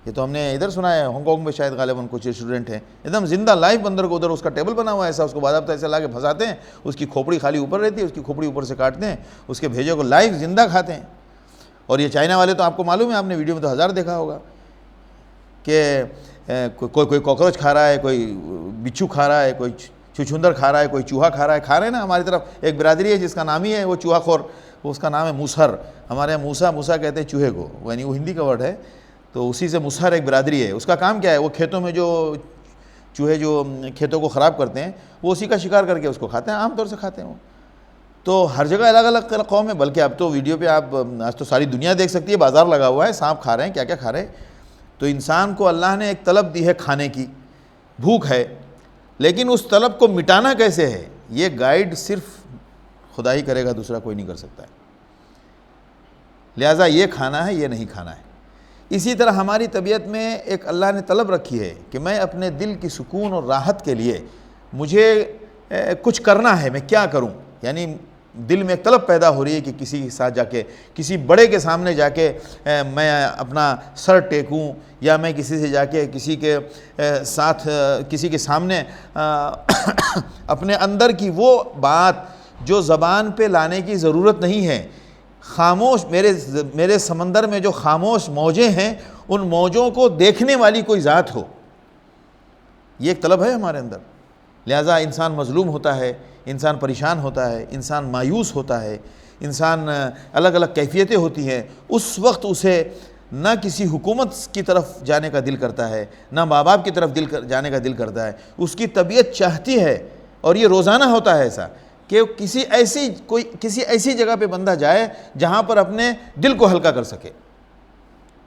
یہ تو ہم نے ادھر سنا ہے، ہانگ کانگ میں شاید غالباً کچھ اسٹوڈنٹ ہیں، ایک دم زندہ لائیو بندر کو ادھر اس کا ٹیبل بنا ہوا ہے ایسا، اس کو باضابطہ ایسے لا کے پھنساتے ہیں، اس کی کھوپڑی خالی اوپر رہتی ہے، اس کی کھوپڑی اوپر سے کاٹتے ہیں، اس کے بھیجے کو لائیو زندہ کھاتے ہیں۔ اور یہ چائنا والے تو آپ کو معلوم ہے، آپ نے ویڈیو میں تو ہزار دیکھا ہوگا کہ کوئی کاکروچ کھا رہا ہے، کوئی بچھو کھا رہا ہے، کوئی چھچھندر کھا رہا ہے، کوئی چوہا کھا رہا ہے نا۔ ہماری طرف ایک برادری ہے جس کا نام ہی ہے وہ چوہا خور، وہ اس کا نام ہے موسہر، ہمارے یہاں موسا کہتے ہیں چوہے کو، یعنی وہ ہندی کا ورڈ ہے، تو اسی سے موسہر ایک برادری ہے۔ اس کا کام کیا ہے؟ وہ کھیتوں میں جو چوہے جو کھیتوں کو خراب کرتے ہیں وہ اسی کا شکار کر کے اس کو کھاتے ہیں، عام طور سے کھاتے ہیں وہ۔ تو ہر جگہ الگ الگ قوم ہے، بلکہ اب تو ویڈیو پہ آپ آج تو ساری دنیا دیکھ سکتی ہے، بازار لگا ہوا ہے، سانپ کھا رہے ہیں، کیا کیا کھا رہے ہیں۔ تو انسان کو اللہ نے ایک طلب دی ہے کھانے کی، بھوک ہے، لیکن اس طلب کو مٹانا کیسے ہے یہ گائیڈ صرف خدا ہی کرے گا، دوسرا کوئی نہیں کر سکتا ہے۔ لہٰذا یہ کھانا ہے، یہ نہیں کھانا ہے۔ اسی طرح ہماری طبیعت میں ایک اللہ نے طلب رکھی ہے کہ میں اپنے دل کی سکون اور راحت کے لیے مجھے کچھ کرنا ہے، میں کیا کروں؟ یعنی دل میں ایک طلب پیدا ہو رہی ہے کہ کسی کے ساتھ جا کے، کسی بڑے کے سامنے جا کے میں اپنا سر ٹیکوں، یا میں کسی سے جا کے کسی کے ساتھ کسی کے سامنے اپنے اندر کی وہ بات جو زبان پہ لانے کی ضرورت نہیں ہے، خاموش میرے سمندر میں جو خاموش موجیں ہیں ان موجوں کو دیکھنے والی کوئی ذات ہو، یہ ایک طلب ہے ہمارے اندر۔ لہٰذا انسان مظلوم ہوتا ہے، انسان پریشان ہوتا ہے، انسان مایوس ہوتا ہے، انسان الگ الگ کیفیتیں ہوتی ہیں، اس وقت اسے نہ کسی حکومت کی طرف جانے کا دل کرتا ہے، نہ ماں باپ کی طرف جانے کا دل کرتا ہے، اس کی طبیعت چاہتی ہے، اور یہ روزانہ ہوتا ہے ایسا کہ کسی ایسی جگہ پہ بندہ جائے جہاں پر اپنے دل کو ہلکا کر سکے۔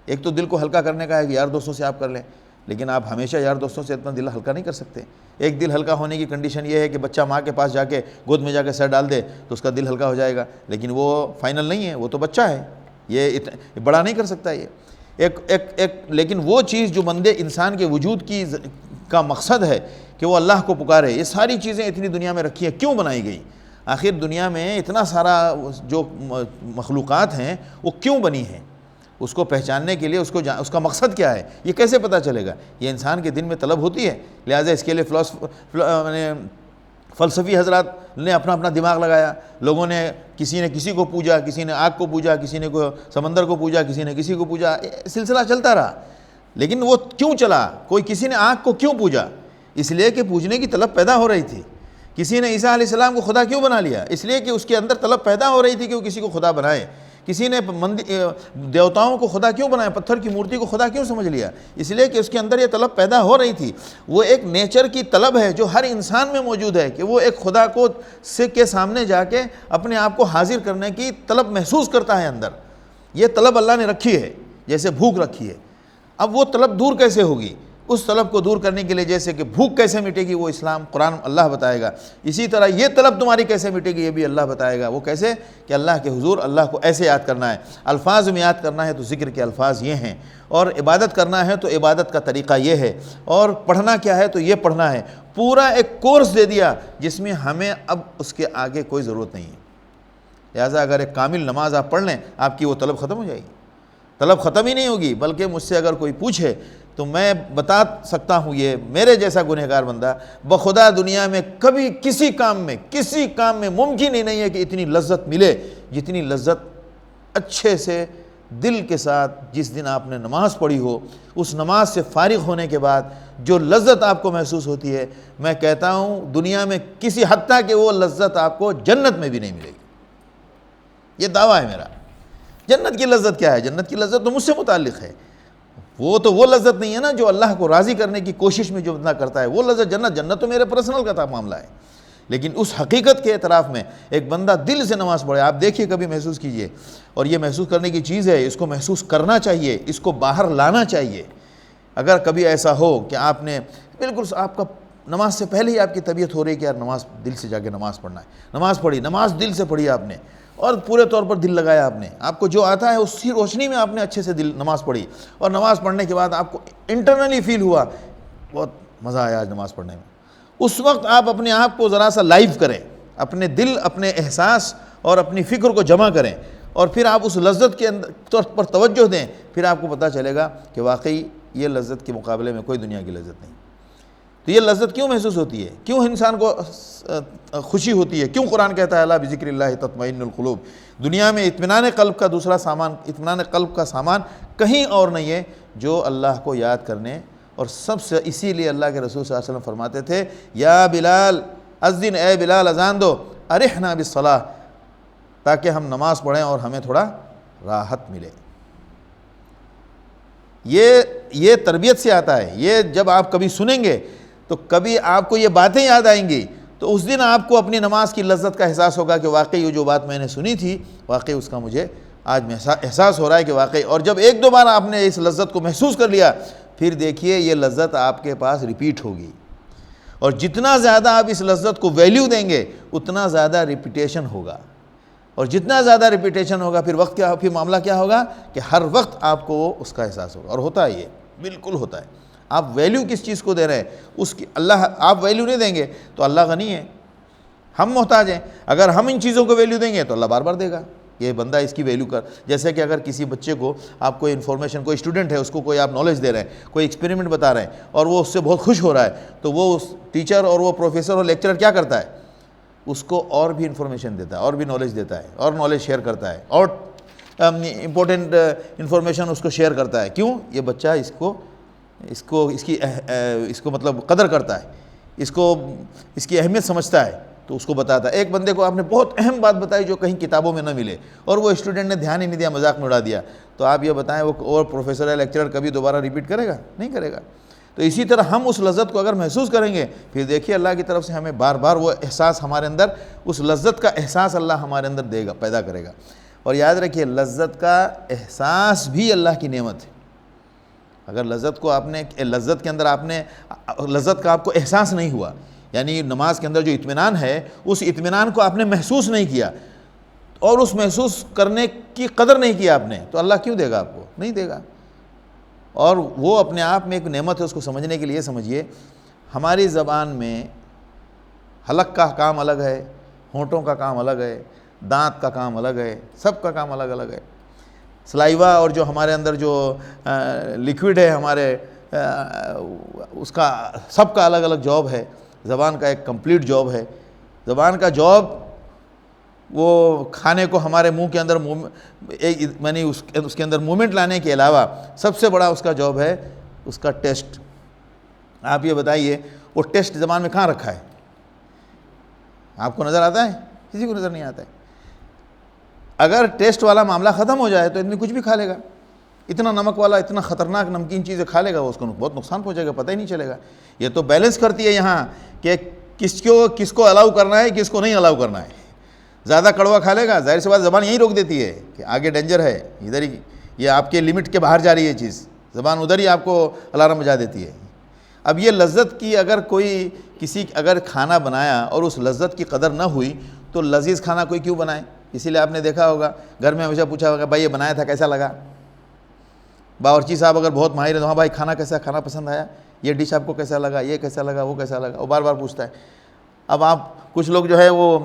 ایک تو دل کو ہلکا کرنے کا ہے کہ یار دوستوں سے آپ کر لیں، لیکن آپ ہمیشہ یار دوستوں سے اتنا دل ہلکا نہیں کر سکتے۔ ایک دل ہلکا ہونے کی کنڈیشن یہ ہے کہ بچہ ماں کے پاس جا کے گود میں جا کے سر ڈال دے تو اس کا دل ہلکا ہو جائے گا، لیکن وہ فائنل نہیں ہے، وہ تو بچہ ہے، یہ بڑا نہیں کر سکتا یہ ایک لیکن وہ چیز جو بندے انسان کے وجود کا مقصد ہے کہ وہ اللہ کو پکارے۔ یہ ساری چیزیں اتنی دنیا میں رکھی ہیں، کیوں بنائی گئی؟ آخر دنیا میں اتنا سارا جو مخلوقات ہیں وہ کیوں بنی ہیں، اس کو پہچاننے کے لیے اس کا مقصد کیا ہے، یہ کیسے پتہ چلے گا؟ یہ انسان کے دل میں طلب ہوتی ہے، لہٰذا اس کے لیے فلسفی حضرات نے اپنا اپنا دماغ لگایا، لوگوں نے کسی نے کسی کو پوجا، کسی نے آگ کو پوجا، کسی نے سمندر کو پوجا، کسی نے کسی کو پوجا، سلسلہ چلتا رہا۔ لیکن وہ کیوں چلا؟ کسی نے آگ کو کیوں پوجا؟ اس لیے کہ پوجنے کی طلب پیدا ہو رہی تھی۔ کسی نے عیسیٰ علیہ السلام کو خدا کیوں بنا لیا؟ اس لیے کہ اس کے اندر طلب پیدا ہو رہی تھی کہ وہ کسی کو خدا بنائے۔ کسی نے دیوتاؤں کو خدا کیوں بنایا، پتھر کی مورتی کو خدا کیوں سمجھ لیا؟ اس لیے کہ اس کے اندر یہ طلب پیدا ہو رہی تھی۔ وہ ایک نیچر کی طلب ہے جو ہر انسان میں موجود ہے کہ وہ ایک خدا کے سامنے جا کے اپنے آپ کو حاضر کرنے کی طلب محسوس کرتا ہے اندر۔ یہ طلب اللہ نے رکھی ہے، جیسے بھوک رکھی ہے۔ اب وہ طلب دور کیسے ہوگی؟ اس طلب کو دور کرنے کے لیے جیسے کہ بھوک کیسے مٹے گی وہ اسلام قرآن اللہ بتائے گا، اسی طرح یہ طلب تمہاری کیسے مٹے گی یہ بھی اللہ بتائے گا۔ وہ کیسے؟ کہ اللہ کے حضور اللہ کو ایسے یاد کرنا ہے، الفاظ میں یاد کرنا ہے تو ذکر کے الفاظ یہ ہیں، اور عبادت کرنا ہے تو عبادت کا طریقہ یہ ہے، اور پڑھنا کیا ہے تو یہ پڑھنا ہے۔ پورا ایک کورس دے دیا جس میں ہمیں اب اس کے آگے کوئی ضرورت نہیں ہے۔ لہٰذا اگر ایک کامل نماز آپ پڑھ لیں آپ کی وہ طلب ختم ہو جائے گی، طلب ختم ہی نہیں ہوگی، بلکہ مجھ سے اگر کوئی پوچھے تو میں بتا سکتا ہوں یہ میرے جیسا گنہگار بندہ بخدا دنیا میں کبھی کسی کام میں ممکن ہی نہیں ہے کہ اتنی لذت ملے جتنی لذت اچھے سے دل کے ساتھ جس دن آپ نے نماز پڑھی ہو، اس نماز سے فارغ ہونے کے بعد جو لذت آپ کو محسوس ہوتی ہے، میں کہتا ہوں دنیا میں کسی حتیٰ کہ وہ لذت آپ کو جنت میں بھی نہیں ملے گی۔ یہ دعویٰ ہے میرا۔ جنت کی لذت کیا ہے؟ جنت کی لذت تو مجھ سے متعلق ہے، وہ لذت نہیں ہے نا جو اللہ کو راضی کرنے کی کوشش میں جو بندہ کرتا ہے، وہ لذت جنت تو میرے پرسنل کا معاملہ ہے۔ لیکن اس حقیقت کے اعتراف میں ایک بندہ دل سے نماز پڑھے، آپ دیکھیے کبھی محسوس کیجئے، اور یہ محسوس کرنے کی چیز ہے، اس کو محسوس کرنا چاہیے، اس کو باہر لانا چاہیے۔ اگر کبھی ایسا ہو کہ آپ نے بالکل آپ کا نماز سے پہلے ہی آپ کی طبیعت ہو رہی ہے کہ یار نماز دل سے جا کے نماز پڑھنا ہے، نماز پڑھی، نماز دل سے پڑھی آپ نے اور پورے طور پر دل لگایا آپ نے، آپ کو جو آتا ہے اسی روشنی میں آپ نے اچھے سے نماز پڑھی، اور نماز پڑھنے کے بعد آپ کو انٹرنلی فیل ہوا بہت مزہ آیا آج نماز پڑھنے میں، اس وقت آپ اپنے آپ کو ذرا سا لائیو کریں، اپنے دل، اپنے احساس اور اپنی فکر کو جمع کریں، اور پھر آپ اس لذت کے اندر پر توجہ دیں، پھر آپ کو پتہ چلے گا کہ واقعی یہ لذت کے مقابلے میں کوئی دنیا کی لذت نہیں۔ تو یہ لذت کیوں محسوس ہوتی ہے؟ کیوں انسان کو خوشی ہوتی ہے؟ کیوں قرآن کہتا ہے الا بذکر اللہ تطمئن القلوب؟ دنیا میں اطمینان قلب کا دوسرا سامان، اطمینان قلب کا سامان کہیں اور نہیں ہے جو اللہ کو یاد کرنے، اور سب سے اسی لیے اللہ کے رسول صلی اللہ علیہ وسلم فرماتے تھے یا بلال اذن، اے بلال اذان دو، ارحنا بالصلاۃ، تاکہ ہم نماز پڑھیں اور ہمیں تھوڑا راحت ملے۔ یہ تربیت سے آتا ہے۔ یہ جب آپ کبھی سنیں گے تو کبھی آپ کو یہ باتیں یاد آئیں گی، تو اس دن آپ کو اپنی نماز کی لذت کا احساس ہوگا کہ واقعی وہ جو بات میں نے سنی تھی واقعی اس کا مجھے آج احساس ہو رہا ہے کہ واقعی، اور جب ایک دو بار آپ نے اس لذت کو محسوس کر لیا پھر دیکھیے یہ لذت آپ کے پاس ریپیٹ ہوگی، اور جتنا زیادہ آپ اس لذت کو ویلیو دیں گے اتنا زیادہ ریپیٹیشن ہوگا، اور جتنا زیادہ ریپیٹیشن ہوگا پھر معاملہ کیا ہوگا کہ ہر وقت آپ کو اس کا احساس ہوگا، اور ہوتا ہے، یہ بالکل ہوتا ہے۔ آپ ویلیو کس چیز کو دے رہے ہیں اس کی، اللہ آپ ویلیو نہیں دیں گے تو اللہ غنی ہے، ہم محتاج ہیں، اگر ہم ان چیزوں کو ویلیو دیں گے تو اللہ بار بار دے گا۔ یہ بندہ اس کی ویلیو کر، جیسے کہ اگر کسی بچے کو آپ کوئی انفارمیشن، کوئی اسٹوڈنٹ ہے اس کو کوئی آپ نالج دے رہے ہیں، کوئی ایکسپیریمنٹ بتا رہے ہیں اور وہ اس سے بہت خوش ہو رہا ہے، تو وہ اس ٹیچر اور وہ پروفیسر اور لیکچرر کیا کرتا ہے؟ اس کو اور بھی انفارمیشن دیتا ہے، اور بھی نالج دیتا ہے، اور نالج شیئر کرتا ہے، اور امپورٹنٹ انفارمیشن اس کو شیئر کرتا ہے۔ کیوں؟ یہ بچہ اس کو مطلب قدر کرتا ہے، اس کی اہمیت سمجھتا ہے تو اس کو بتاتا ہے۔ ایک بندے کو آپ نے بہت اہم بات بتائی جو کہیں کتابوں میں نہ ملے، اور وہ اسٹوڈنٹ نے دھیان ہی نہیں دیا، مذاق میں اڑا دیا، تو آپ یہ بتائیں وہ اور پروفیسر یا لیکچرر کبھی دوبارہ ریپیٹ کرے گا؟ نہیں کرے گا۔ تو اسی طرح ہم اس لذت کو اگر محسوس کریں گے پھر دیکھیے اللہ کی طرف سے ہمیں بار بار وہ احساس ہمارے اندر، اس لذت کا احساس اللہ ہمارے اندر دے گا، پیدا کرے گا۔ اور یاد رکھیے لذت کا احساس بھی اللہ کی نعمت ہے۔ اگر لذت کے اندر لذت کا آپ کو احساس نہیں ہوا، یعنی نماز کے اندر جو اطمینان ہے اس اطمینان کو آپ نے محسوس نہیں کیا اور اس محسوس کرنے کی قدر نہیں کیا آپ نے، تو اللہ کیوں دے گا آپ کو؟ نہیں دے گا۔ اور وہ اپنے آپ میں ایک نعمت ہے، اس کو سمجھنے کے لیے سمجھیے ہماری زبان میں حلق کا حکام الگ ہے، ہونٹوں کا کام الگ ہے، دانت کا کام الگ ہے، سب کا کام الگ الگ ہے۔ سلائیوا اور جو ہمارے اندر جو لیکوڈ ہے ہمارے، اس کا سب کا الگ الگ جاب ہے۔ زبان کا ایک کمپلیٹ جاب ہے۔ زبان کا جاب وہ کھانے کو ہمارے منہ کے اندر یعنی اس کے اندر مومنٹ لانے کے علاوہ سب سے بڑا اس کا جاب ہے اس کا ٹیسٹ۔ آپ یہ بتائیے وہ ٹیسٹ زبان میں کہاں رکھا ہے؟ آپ کو نظر آتا ہے؟ کسی کو نظر نہیں آتا ہے۔ اگر ٹیسٹ والا معاملہ ختم ہو جائے تو اتنی کچھ بھی کھا لے گا، اتنا نمک والا اتنا خطرناک نمکین چیزیں کھا لے گا، وہ اس کو بہت نقصان پہنچے گا، پتہ ہی نہیں چلے گا۔ یہ تو بیلنس کرتی ہے یہاں کہ کس کو الاؤ کرنا ہے، کس کو نہیں الاؤ کرنا ہے۔ زیادہ کڑوا کھا لے گا، ظاہر سی بات زبان یہیں روک دیتی ہے کہ آگے ڈینجر ہے، ادھر ہی یہ آپ کے لمٹ کے باہر جا رہی ہے چیز، زبان ادھر ہی آپ کو الارم بجا دیتی ہے۔ اب یہ لذت کی اگر کوئی اگر کھانا بنایا اور اس لذت کی قدر نہ ہوئی تو لذیذ کھانا کوئی کیوں بنائے؟ اسی لیے آپ نے دیکھا ہوگا گھر میں ہمیشہ پوچھا ہوگا بھائی یہ بنایا تھا کیسا لگا؟ باورچی صاحب اگر بہت ماہر ہے تو ہاں بھائی کھانا کیسا، کھانا پسند آیا، یہ ڈش آپ کو کیسا لگا، یہ کیسا لگا، وہ کیسا لگا، وہ بار بار پوچھتا ہے۔ اب آپ کچھ لوگ جو ہے وہ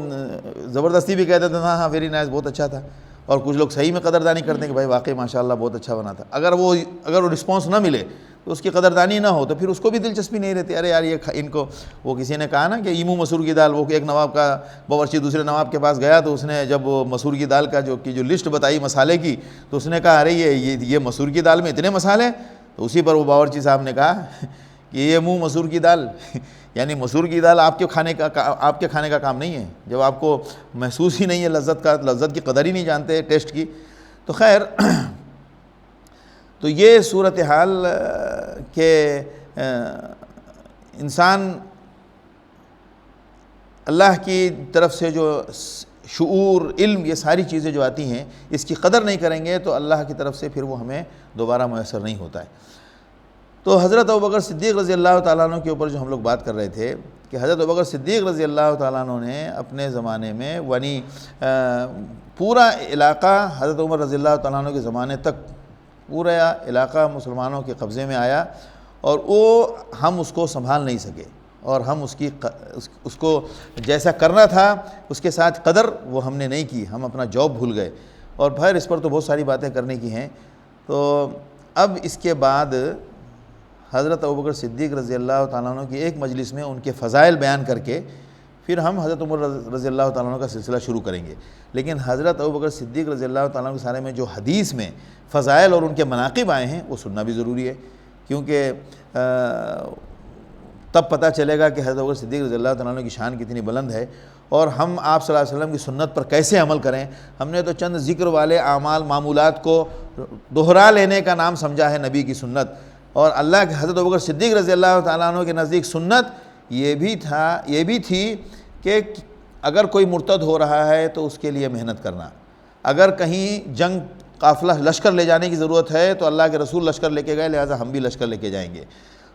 زبردستی بھی کہتے تھے ہاں ویری نائس، بہت اچھا تھا، اور کچھ لوگ صحیح میں قدردانی کرتے ہیں کہ بھائی واقعی ماشاءاللہ بہت اچھا بنا تھا۔ اگر وہ رسپانس نہ ملے تو اس کی قدردانی نہ ہو تو پھر اس کو بھی دلچسپی نہیں رہتی۔ ارے یار یہ ان کو، وہ کسی نے کہا نا کہ ایمو مسور کی دال، وہ ایک نواب کا باورچی دوسرے نواب کے پاس گیا تو اس نے جب وہ مسور کی دال کا جو لسٹ بتائی مسالے کی تو اس نے کہا ارے یہ مسور کی دال میں اتنے مسالے، تو اسی پر وہ باورچی صاحب نے کہا کہ یہ منہ مسور کی دال یعنی مسور کی دال آپ کے کھانے کا کام نہیں ہے، جب آپ کو محسوس ہی نہیں ہے لذت کی قدر ہی نہیں جانتے ٹیسٹ کی۔ تو خیر تو یہ صورتحال کہ انسان اللہ کی طرف سے جو شعور، علم، یہ ساری چیزیں جو آتی ہیں اس کی قدر نہیں کریں گے تو اللہ کی طرف سے پھر وہ ہمیں دوبارہ میسر نہیں ہوتا ہے۔ تو حضرت ابوبکر صدیق رضی اللہ تعالیٰ عنہ کے اوپر جو ہم لوگ بات کر رہے تھے کہ حضرت ابوبکر صدیق رضی اللہ تعالیٰ عنہ نے اپنے زمانے میں یعنی پورا علاقہ حضرت عمر رضی اللہ تعالیٰ عنہ کے زمانے تک پورا علاقہ مسلمانوں کے قبضے میں آیا، اور ہم اس کو سنبھال نہیں سکے، اور ہم اس کو جیسا کرنا تھا اس کے ساتھ قدر وہ ہم نے نہیں کی، ہم اپنا جاب بھول گئے۔ اور پھر اس پر تو بہت ساری باتیں کرنے کی ہیں۔ تو اب اس کے بعد حضرت ابوبکر صدیق رضی اللہ تعالیٰ عنہ کی ایک مجلس میں ان کے فضائل بیان کر کے پھر ہم حضرت عمر رضی اللہ تعالیٰ عنہ کا سلسلہ شروع کریں گے۔ لیکن حضرت ابوبکر صدیق رضی اللہ تعالیٰ عنہ کے سارے میں جو حدیث میں فضائل اور ان کے مناقب آئے ہیں وہ سننا بھی ضروری ہے، کیونکہ تب پتہ چلے گا کہ حضرت ابوبکر صدیق رضی اللہ تعالیٰ عنہ کی شان کتنی بلند ہے، اور ہم آپ صلی اللہ علیہ وسلم کی سنت پر کیسے عمل کریں۔ ہم نے تو چند ذکر والے اعمال معمولات کو دوہرا لینے کا نام سمجھا ہے نبی کی سنت، اور اللہ کے حضرت ابوبکر صدیق رضی اللہ تعالیٰ عنہ کے نزدیک سنت یہ بھی تھی کہ اگر کوئی مرتد ہو رہا ہے تو اس کے لیے محنت کرنا، اگر کہیں جنگ قافلہ لشکر لے جانے کی ضرورت ہے تو اللہ کے رسول لشکر لے کے گئے لہٰذا ہم بھی لشکر لے کے جائیں گے۔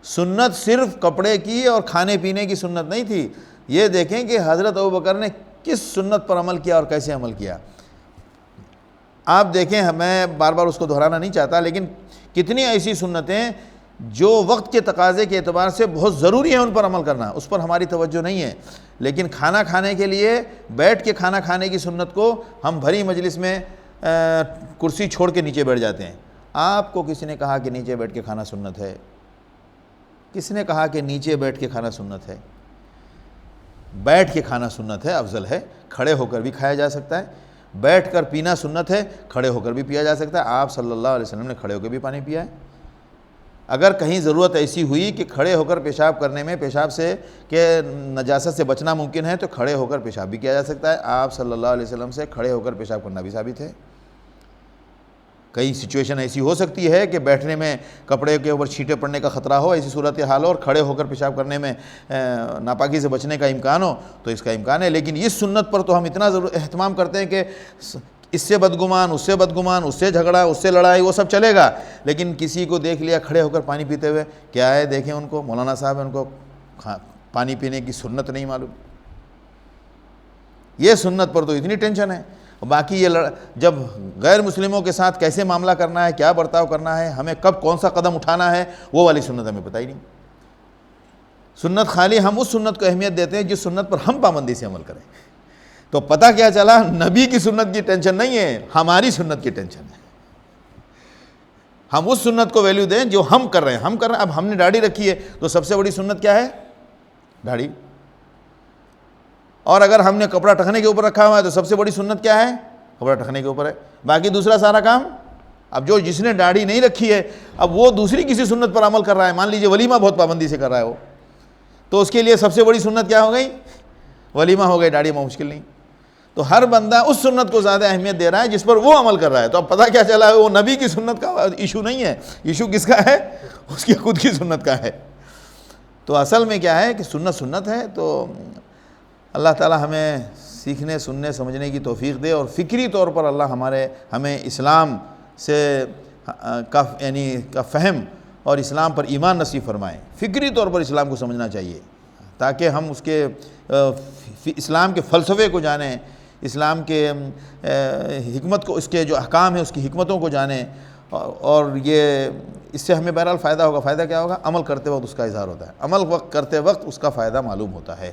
سنت صرف کپڑے کی اور کھانے پینے کی سنت نہیں تھی۔ یہ دیکھیں کہ حضرت ابوبکر نے کس سنت پر عمل کیا اور کیسے عمل کیا۔ آپ دیکھیں، میں بار بار اس کو دہرانا نہیں چاہتا، لیکن کتنی ایسی سنتیں جو وقت کے تقاضے کے اعتبار سے بہت ضروری ہے ان پر عمل کرنا، اس پر ہماری توجہ نہیں ہے، لیکن کھانا کھانے کے لیے بیٹھ کے کھانا کھانے کی سنت کو ہم بھری مجلس میں کرسی چھوڑ کے نیچے بیٹھ جاتے ہیں۔ آپ کو کس نے کہا کہ نیچے بیٹھ کے کھانا سنت ہے؟ کس نے کہا کہ نیچے بیٹھ کے کھانا سنت ہے؟ بیٹھ کے کھانا سنت ہے، افضل ہے، کھڑے ہو کر بھی کھایا جا سکتا ہے، بیٹھ کر پینا سنت ہے، کھڑے ہو کر بھی پیا جا سکتا ہے۔ آپ صلی اللہ علیہ وسلم نے کھڑے ہو کے بھی پانی پیا ہے۔ اگر کہیں ضرورت ایسی ہوئی کہ کھڑے ہو کر پیشاب کرنے میں پیشاب سے کہ نجاست سے بچنا ممکن ہے تو کھڑے ہو کر پیشاب بھی کیا جا سکتا ہے۔ آپ صلی اللہ علیہ وسلم سے کھڑے ہو کر پیشاب کرنا بھی ثابت ہے۔ کئی سچویشن ایسی ہو سکتی ہے کہ بیٹھنے میں کپڑے کے اوپر چھینٹے پڑنے کا خطرہ ہو، ایسی صورتحال ہو، اور کھڑے ہو کر پیشاب کرنے میں ناپاکی سے بچنے کا امکان ہو تو اس کا امکان ہے۔ لیکن اس سنت پر تو ہم اتنا اہتمام کرتے ہیں کہ اس سے بدگمان، اس سے بدگمان، اس سے جھگڑا، اس سے لڑائی، وہ سب چلے گا، لیکن کسی کو دیکھ لیا کھڑے ہو کر پانی پیتے ہوئے، کیا ہے دیکھیں ان کو، مولانا صاحب ان کو پانی پینے کی سنت نہیں معلوم۔ یہ سنت پر تو اتنی ٹینشن ہے، باقی یہ جب غیر مسلموں کے ساتھ کیسے معاملہ کرنا ہے، کیا برتاؤ کرنا ہے، ہمیں کب کون سا قدم اٹھانا ہے، وہ والی سنت ہمیں پتہ ہی نہیں۔ سنت خالی ہم اس سنت کو اہمیت دیتے ہیں جس سنت پر ہم پابندی سے عمل کریں۔ تو پتہ کیا چلا نبی کی سنت کی ٹینشن نہیں ہے، ہماری سنت کی ٹینشن ہے. ہم اس سنت کو ویلیو دیں جو ہم کر رہے ہیں. اب ہم نے داڑھی رکھی ہے تو سب سے بڑی سنت کیا ہے؟ داڑھی. اور اگر ہم نے کپڑا ٹکنے کے اوپر رکھا ہوا ہے تو سب سے بڑی سنت کیا ہے؟ کپڑا ٹکنے کے اوپر ہے. باقی دوسرا سارا کام. اب جس نے داڑھی نہیں رکھی ہے اب وہ دوسری کسی سنت پر عمل کر رہا ہے، مان لیجئے ولیمہ بہت پابندی سے کر رہا ہے وہ، تو اس کے لیے سب سے بڑی سنت کیا ہو گئی؟ ولیمہ ہو گئی، داڑھی مشکل نہیں. تو ہر بندہ اس سنت کو زیادہ اہمیت دے رہا ہے جس پر وہ عمل کر رہا ہے. تو اب پتہ کیا چلا ہے وہ نبی کی سنت کا ایشو نہیں ہے، ایشو کس کا ہے؟ اس کی خود کی سنت کا ہے. تو اصل میں کیا ہے کہ سنت ہے. تو اللہ تعالی ہمیں سیکھنے سننے سمجھنے کی توفیق دے، اور فکری طور پر اللہ ہمیں اسلام سے کا فہم اور اسلام پر ایمان نصیب فرمائے. فکری طور پر اسلام کو سمجھنا چاہیے تاکہ ہم اس کے اسلام کے فلسفے کو جانیں، اسلام کے حکمت کو، اس کے جو احکام ہیں اس کی حکمتوں کو جانیں. اور اس سے ہمیں بہرحال فائدہ ہوگا. فائدہ کیا ہوگا؟ عمل کرتے وقت اس کا اظہار ہوتا ہے، عمل کرتے وقت اس کا فائدہ معلوم ہوتا ہے.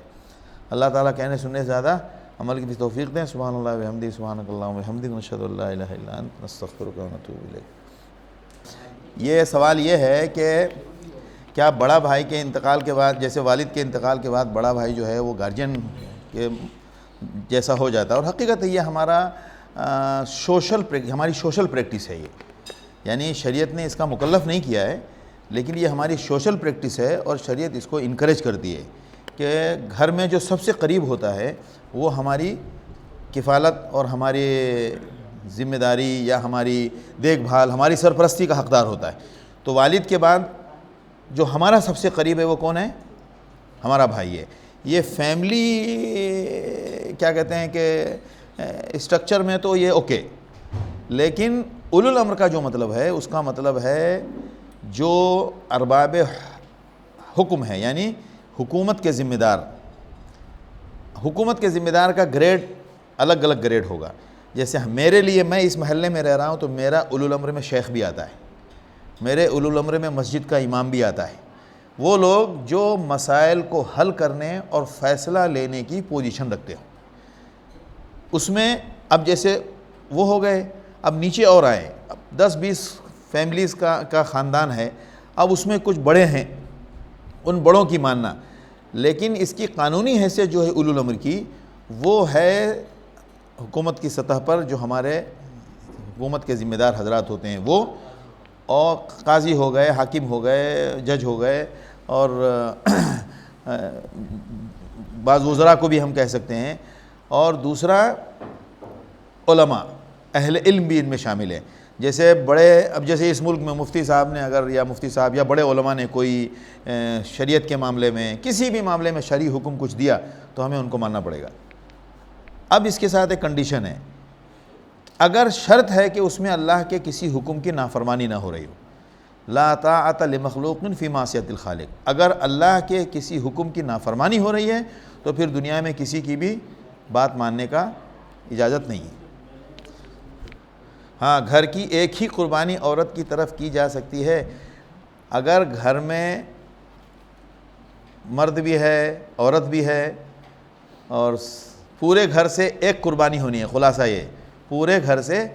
اللہ تعالیٰ کہنے سننے سے زیادہ عمل کی بھی توفیق دیں. سبحان اللہ و بحمدہ، سبحانک اللہم و بحمدک، نشہد ان لا الہ الا انت، نستغفرک و نتوب الیک. یہ سوال یہ ہے کہ کیا بڑا بھائی کے انتقال کے بعد، جیسے والد کے انتقال کے بعد بڑا بھائی جو ہے وہ گارجین کے جیسا ہو جاتا ہے؟ اور حقیقت یہ ہماری سوشل پریکٹس ہے. یعنی شریعت نے اس کا مکلف نہیں کیا ہے، لیکن یہ ہماری سوشل پریکٹس ہے، اور شریعت اس کو انکریج کرتی ہے کہ گھر میں جو سب سے قریب ہوتا ہے وہ ہماری کفالت اور ہماری ذمہ داری یا ہماری دیکھ بھال، ہماری سرپرستی کا حقدار ہوتا ہے. تو والد کے بعد جو ہمارا سب سے قریب ہے وہ کون ہے؟ ہمارا بھائی ہے. یہ فیملی کیا کہتے ہیں کہ اسٹرکچر میں تو یہ اوکے، لیکن اولو الامر کا جو مطلب ہے اس کا مطلب ہے جو ارباب حکم ہے، یعنی حکومت کے ذمہ دار. حکومت کے ذمہ دار کا گریڈ الگ الگ گریڈ ہوگا. جیسے میرے لیے، میں اس محلے میں رہ رہا ہوں تو میرا اولو الامر میں شیخ بھی آتا ہے، میرے اولو الامر میں مسجد کا امام بھی آتا ہے. وہ لوگ جو مسائل کو حل کرنے اور فیصلہ لینے کی پوزیشن رکھتے ہوں. اس میں اب جیسے وہ ہو گئے، اب نیچے اور آئے، اب 10-20 فیملیز کا خاندان ہے. اب اس میں کچھ بڑے ہیں، ان بڑوں کی ماننا، لیکن اس کی قانونی حیثیت جو ہے اولو الامر کی، وہ ہے حکومت کی سطح پر جو ہمارے حکومت کے ذمہ دار حضرات ہوتے ہیں وہ، اور قاضی ہو گئے، حاکم ہو گئے، جج ہو گئے، اور بعض وزراء کو بھی ہم کہہ سکتے ہیں. اور دوسرا علماء، اہل علم بھی ان میں شامل ہیں. جیسے اب جیسے اس ملک میں مفتی صاحب نے یا مفتی صاحب یا بڑے علماء نے کوئی شریعت کے معاملے میں، کسی بھی معاملے میں شرعی حکم کچھ دیا تو ہمیں ان کو ماننا پڑے گا. اب اس کے ساتھ ایک کنڈیشن ہے، اگر شرط ہے کہ اس میں اللہ کے کسی حکم کی نافرمانی نہ ہو رہی ہو. لا طاعۃ لمخلوق فی معصیۃ الخالق. اگر اللہ کے کسی حکم کی نافرمانی ہو رہی ہے تو پھر دنیا میں کسی کی بھی بات ماننے کا اجازت نہیں ہے. ہاں، گھر کی ایک ہی قربانی عورت کی طرف کی جا سکتی ہے. اگر گھر میں مرد بھی ہے، عورت بھی ہے، اور پورے گھر سے ایک قربانی ہونی ہے. خلاصہ یہ پورے گھر سے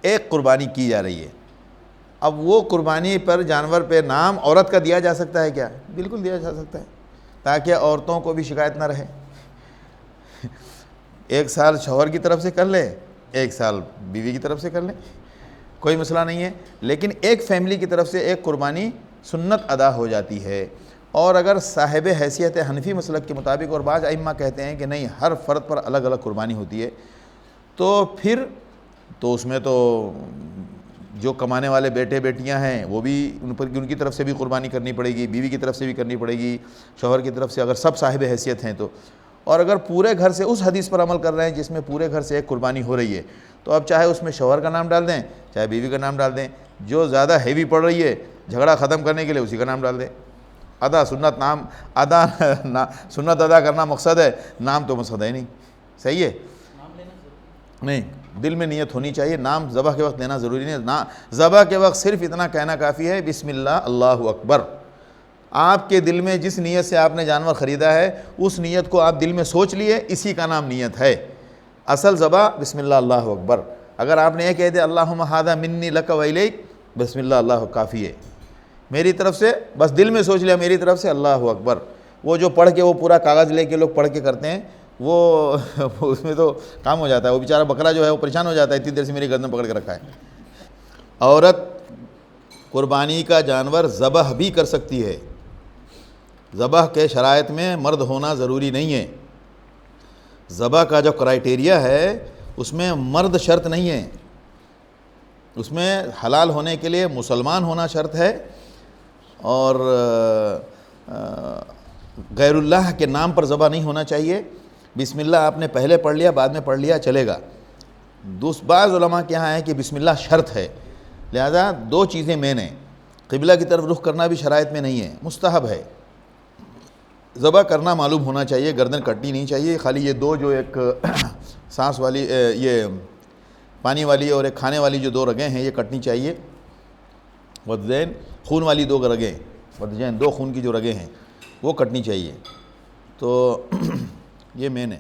ایک قربانی کی جا رہی ہے. اب وہ قربانی پر، جانور پہ نام عورت کا دیا جا سکتا ہے کیا؟ بالکل دیا جا سکتا ہے، تاکہ عورتوں کو بھی شکایت نہ رہے. ایک سال شوہر کی طرف سے کر لے، ایک سال بیوی کی طرف سے کر لیں، کوئی مسئلہ نہیں ہے. لیکن ایک فیملی کی طرف سے ایک قربانی سنت ادا ہو جاتی ہے. اور اگر صاحب حیثیت حنفی مسلک کے مطابق، اور بعض ائمہ کہتے ہیں کہ نہیں، ہر فرد پر الگ الگ قربانی ہوتی ہے، تو پھر تو اس میں تو جو کمانے والے بیٹے بیٹیاں ہیں وہ بھی ان کی طرف سے بھی قربانی کرنی پڑے گی، بیوی کی طرف سے بھی کرنی پڑے گی، شوہر کی طرف سے، اگر سب صاحب حیثیت ہیں تو. اور اگر پورے گھر سے اس حدیث پر عمل کر رہے ہیں جس میں پورے گھر سے ایک قربانی ہو رہی ہے، تو اب چاہے اس میں شوہر کا نام ڈال دیں، چاہے بیوی کا نام ڈال دیں. جو زیادہ ہیوی پڑ رہی ہے جھگڑا ختم کرنے کے لیے اسی کا نام ڈال دیں. سنت ادا کرنا مقصد ہے، نام تو مقصد ہے نہیں. صحیح ہے؟ نہیں، دل میں نیت ہونی چاہیے. نام ذبح کے وقت دینا ضروری نہیں. ذبح کے وقت صرف اتنا کہنا کافی ہے، بسم اللہ اللہ اکبر. آپ کے دل میں جس نیت سے آپ نے جانور خریدا ہے اس نیت کو آپ دل میں سوچ لیے، اسی کا نام نیت ہے. اصل ذبح بسم اللہ اللہ اکبر. اگر آپ نے یہ کہہ دیا اللہم ھذا منی لک و الیک، بسم اللہ اللہ کافی ہے. میری طرف سے بس دل میں سوچ لیا میری طرف سے اللہ اکبر. وہ جو پڑھ کے وہ پورا کاغذ لے کے لوگ پڑھ کے کرتے ہیں وہ اس میں تو کام ہو جاتا ہے. وہ بیچارہ بکرا جو ہے وہ پریشان ہو جاتا ہے اتنی دیر سے میری گردن پکڑ کے رکھا ہے. عورت قربانی کا جانور ذبح بھی کر سکتی ہے. ذبح کے شرائط میں مرد ہونا ضروری نہیں ہے. ذبح کا جو کرائٹیریا ہے اس میں مرد شرط نہیں ہے. اس میں حلال ہونے کے لیے مسلمان ہونا شرط ہے اور غیر اللہ کے نام پر ذبح نہیں ہونا چاہیے. بسم اللہ آپ نے پہلے پڑھ لیا بعد میں پڑھ لیا چلے گا. بعض علماء کے یہاں ہے کہ بسم اللہ شرط ہے، لہذا دو چیزیں مین ہیں. قبلہ کی طرف رخ کرنا بھی شرائط میں نہیں ہے، مستحب ہے. ذبح کرنا معلوم ہونا چاہیے، گردن کٹنی نہیں چاہیے. خالی یہ دو جو ایک سانس والی یہ پانی والی اور ایک کھانے والی جو دو رگیں ہیں یہ کٹنی چاہیے. ودین خون والی دو رگیں، ودین دو خون کی جو رگیں ہیں وہ کٹنی چاہیے. تو یہ مین ہے.